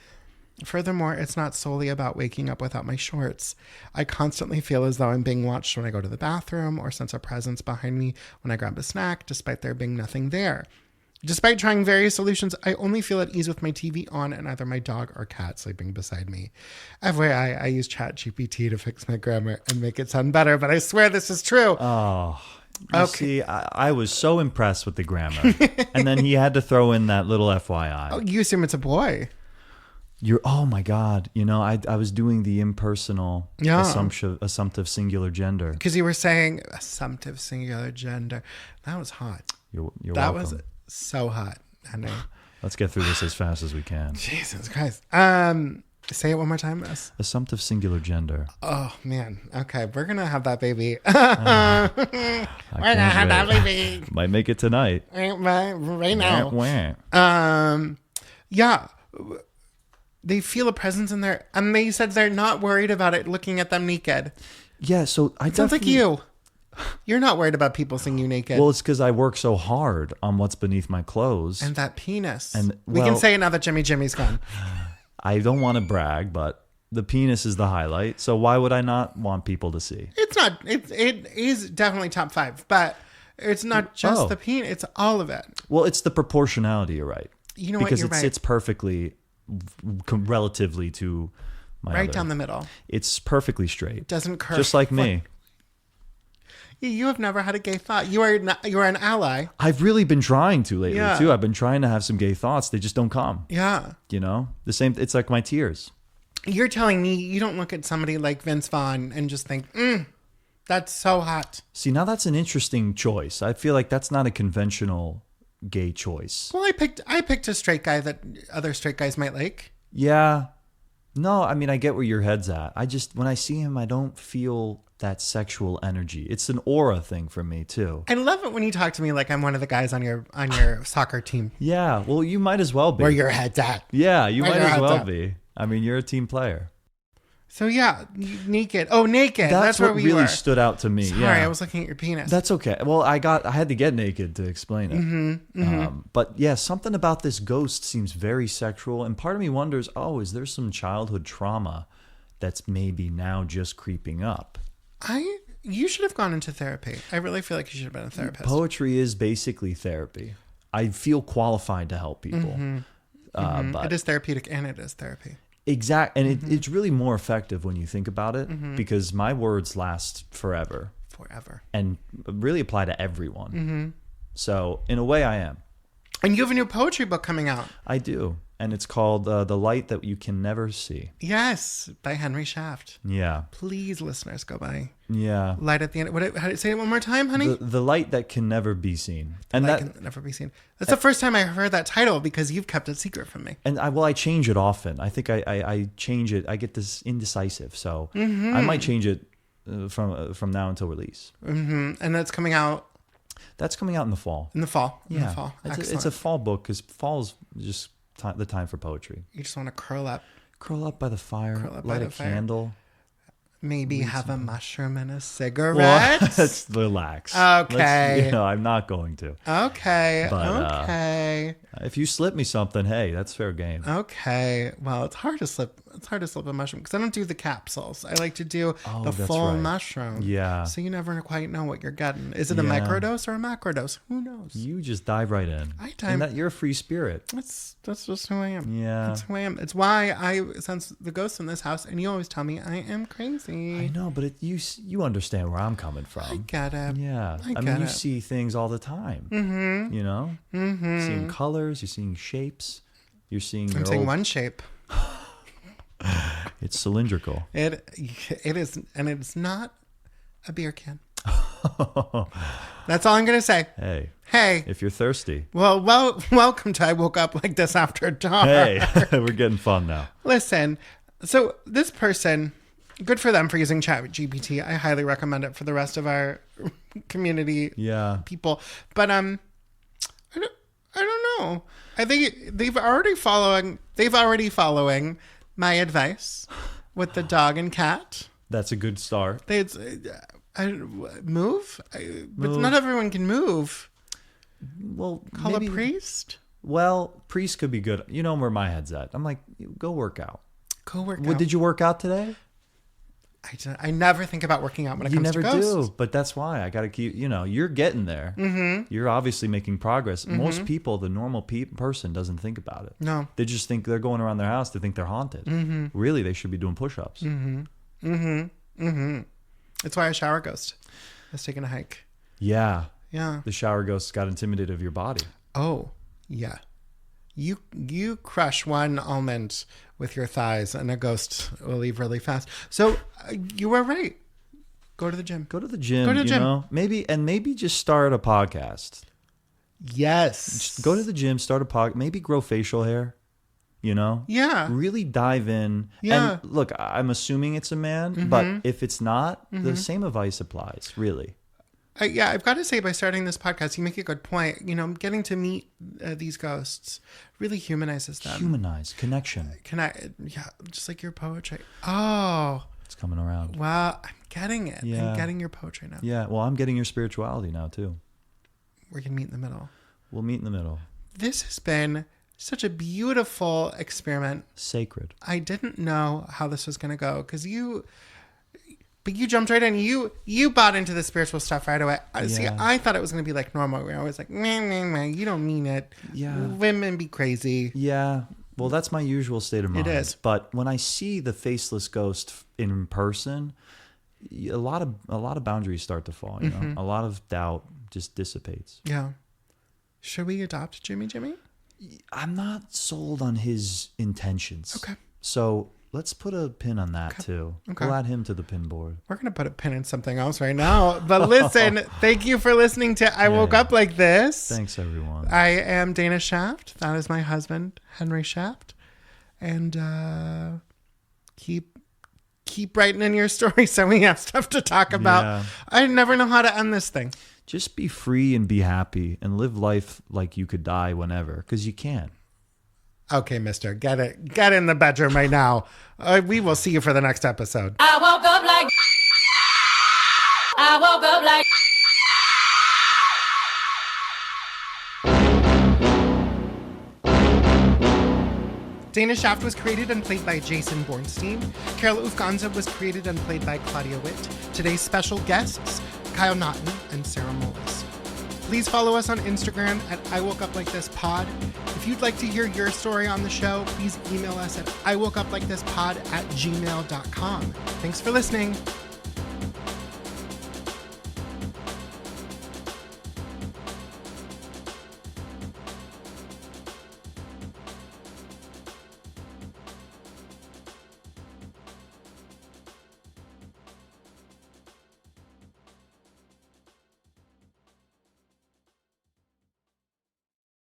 Furthermore, it's not solely about waking up without my shorts. I constantly feel as though I'm being watched when I go to the bathroom or sense a presence behind me when I grab a snack, despite there being nothing there. Despite trying various solutions, I only feel at ease with my TV on and either my dog or cat sleeping beside me. FYI, I use ChatGPT to fix my grammar and make it sound better, but I swear this is true. Oh, see, I was so impressed with the grammar. And then he had to throw in that little FYI. Oh, you assume it's a boy. Oh my God. I was doing the impersonal assumptive singular gender. Because you were saying assumptive singular gender. That was hot. You're that welcome. was so hot, Henry. Let's get through this as fast as we can. Jesus Christ. Say it one more time. Assumptive singular gender. Oh, man. Okay, we're going to have that baby. We're going to have that baby. Might make it tonight. Right now. Wah. Yeah. They feel a presence in there, and they said they're not worried about it looking at them naked. Yeah, so I Sounds like you. You're not worried about people seeing you naked. Well, it's because I work so hard on what's beneath my clothes. And that penis. And we can say it now that Jimmy's gone. I don't want to brag, but the penis is the highlight. So why would I not want people to see? It's not. It is definitely top 5, but it's not just the penis. It's all of it. Well, it's the proportionality, you're right. You know because what? You're it right. sits perfectly relatively to my right other. down the middle. It's perfectly straight. It doesn't curve. Just like me. You have never had a gay thought. You are an ally. I've really been trying to lately too. I've been trying to have some gay thoughts. They just don't come. Yeah. The same. It's like my tears. You're telling me you don't look at somebody like Vince Vaughn and just think, that's so hot. See, now that's an interesting choice. I feel like that's not a conventional gay choice. Well, I picked a straight guy that other straight guys might like. Yeah. No, I mean, I get where your head's at. When I see him, I don't feel that sexual energy. It's an aura thing for me too. I love it when you talk to me like I'm one of the guys on your soccer team. Yeah, well, you might as well be. Where your head's at. Yeah, you Where might your as head's well at. be. I mean, you're a team player. So yeah, naked. Oh, naked. That's what where we really were. stood out to me. Sorry, yeah. I was looking at your penis. That's okay. Well, I had to get naked to explain it. But yeah, something about this ghost seems very sexual, and part of me wonders, is there some childhood trauma that's maybe now just creeping up? You should have gone into therapy. I really feel like you should have been a therapist. Poetry is basically therapy. I feel qualified to help people. But it is therapeutic and it is therapy. Exactly. And it's really more effective when you think about it because my words last forever. And really apply to everyone. So in a way I am. And you have a new poetry book coming out. I do. and it's called The Light That You Can Never See. Yes, by Henry Shaft. Yeah. Please, listeners, go by. Yeah. Light at the end. Say it one more time, honey? The Light That Can Never Be Seen. And Light that can never be seen. That's the first time I heard that title because you've kept it secret from me. And I change it often. I think I change it. I get this indecisive, so I might change it from now until release. Mm-hmm. And that's coming out. That's coming out in the fall. In the fall. Yeah. In the fall. It's a fall book because fall's just the time for poetry. You just want to curl up By the fire, light a candle. Maybe have a mushroom and a cigarette. Well, let's relax. Okay. I'm not going to. Okay. But, okay. If you slip me something, hey, that's fair game. Okay. Well, it's hard to slip a mushroom because I don't do the capsules. I like to do the that's full right. mushroom. Yeah. So you never quite know what you're getting. Is it a microdose or a macrodose? Who knows? You just dive right in. You're a free spirit. That's just who I am. Yeah. That's who I am. It's why I sense the ghosts in this house, and you always tell me I am crazy. I know, but you understand where I'm coming from. I get it. Yeah. I mean, get you it. see things all the time. Mm-hmm. You know? Mm-hmm. You're seeing colors, you're seeing shapes, you're seeing I'm seeing one shape. It's cylindrical. It is, and it's not a beer can. That's all I'm gonna say. Hey. If you're thirsty. Well, welcome to I Woke Up Like This After Dark. Hey, we're getting fun now. Listen, so this person, good for them for using ChatGPT. I highly recommend it for the rest of our community people. But I don't know. I think they've already following my advice with the dog and cat. That's a good start. Move, but not everyone can move. Well, Call a priest. Well, priest could be good. You know where my head's at. I'm like, go work out. Go work out. Did you work out today? I never think about working out when it comes to ghosts. You never do, but that's why I got to keep, you're getting there. Mm-hmm. You're obviously making progress. Mm-hmm. Most people, the normal person doesn't think about it. No. They just think they're going around their house. They think they're haunted. Mm-hmm. Really, they should be doing push-ups. Mm-hmm. Mm-hmm. Mm-hmm. That's why a shower ghost is taking a hike. Yeah. Yeah. The shower ghost got intimidated of your body. Oh, yeah. You crush one almond with your thighs and a ghost will leave really fast. So you were right. Go to the gym. Go to the gym. Maybe just start a podcast. Yes. Just go to the gym, start a podcast, maybe grow facial hair, Yeah. Really dive in. Yeah. And look, I'm assuming it's a man, but if it's not, the same advice applies, really. I've got to say, by starting this podcast, you make a good point. Getting to meet these ghosts really humanizes them. Humanize, connection. Just like your poetry. Oh. It's coming around. Wow, I'm getting it. Yeah. I'm getting your poetry now. Yeah, well, I'm getting your spirituality now, too. We're going to meet in the middle. We'll meet in the middle. This has been such a beautiful experiment. Sacred. I didn't know how this was going to go because you jumped right in. You bought into the spiritual stuff right away. See, I thought it was going to be like normal. Where I was like, meh, meh, meh, you don't mean it. Yeah. Women be crazy. Yeah. Well, that's my usual state of mind. It is. But when I see the faceless ghost in person, a lot of boundaries start to fall. A lot of doubt just dissipates. Yeah. Should we adopt Jimmy? I'm not sold on his intentions. Okay. So let's put a pin on that too. Okay. We'll add him to the pin board. We're going to put a pin in something else right now. But listen, thank you for listening to I Woke Up Like This. Thanks, everyone. I am Dana Shaft. That is my husband, Henry Shaft. And keep writing in your story so we have stuff to talk about. Yeah. I never know how to end this thing. Just be free and be happy and live life like you could die whenever, because you can. Okay, mister, get in the bedroom right now. We will see you for the next episode. I woke up like Dana Shaft was created and played by Jason Bornstein. Carol Ufganza was created and played by Claudia Witt. Today's special guests, Kyle Naughton and Sarah Mullis. Please follow us on Instagram at iwokeuplikeThisPod. If you'd like to hear your story on the show, please email us at iwokeuplikeThisPod@gmail.com. Thanks for listening.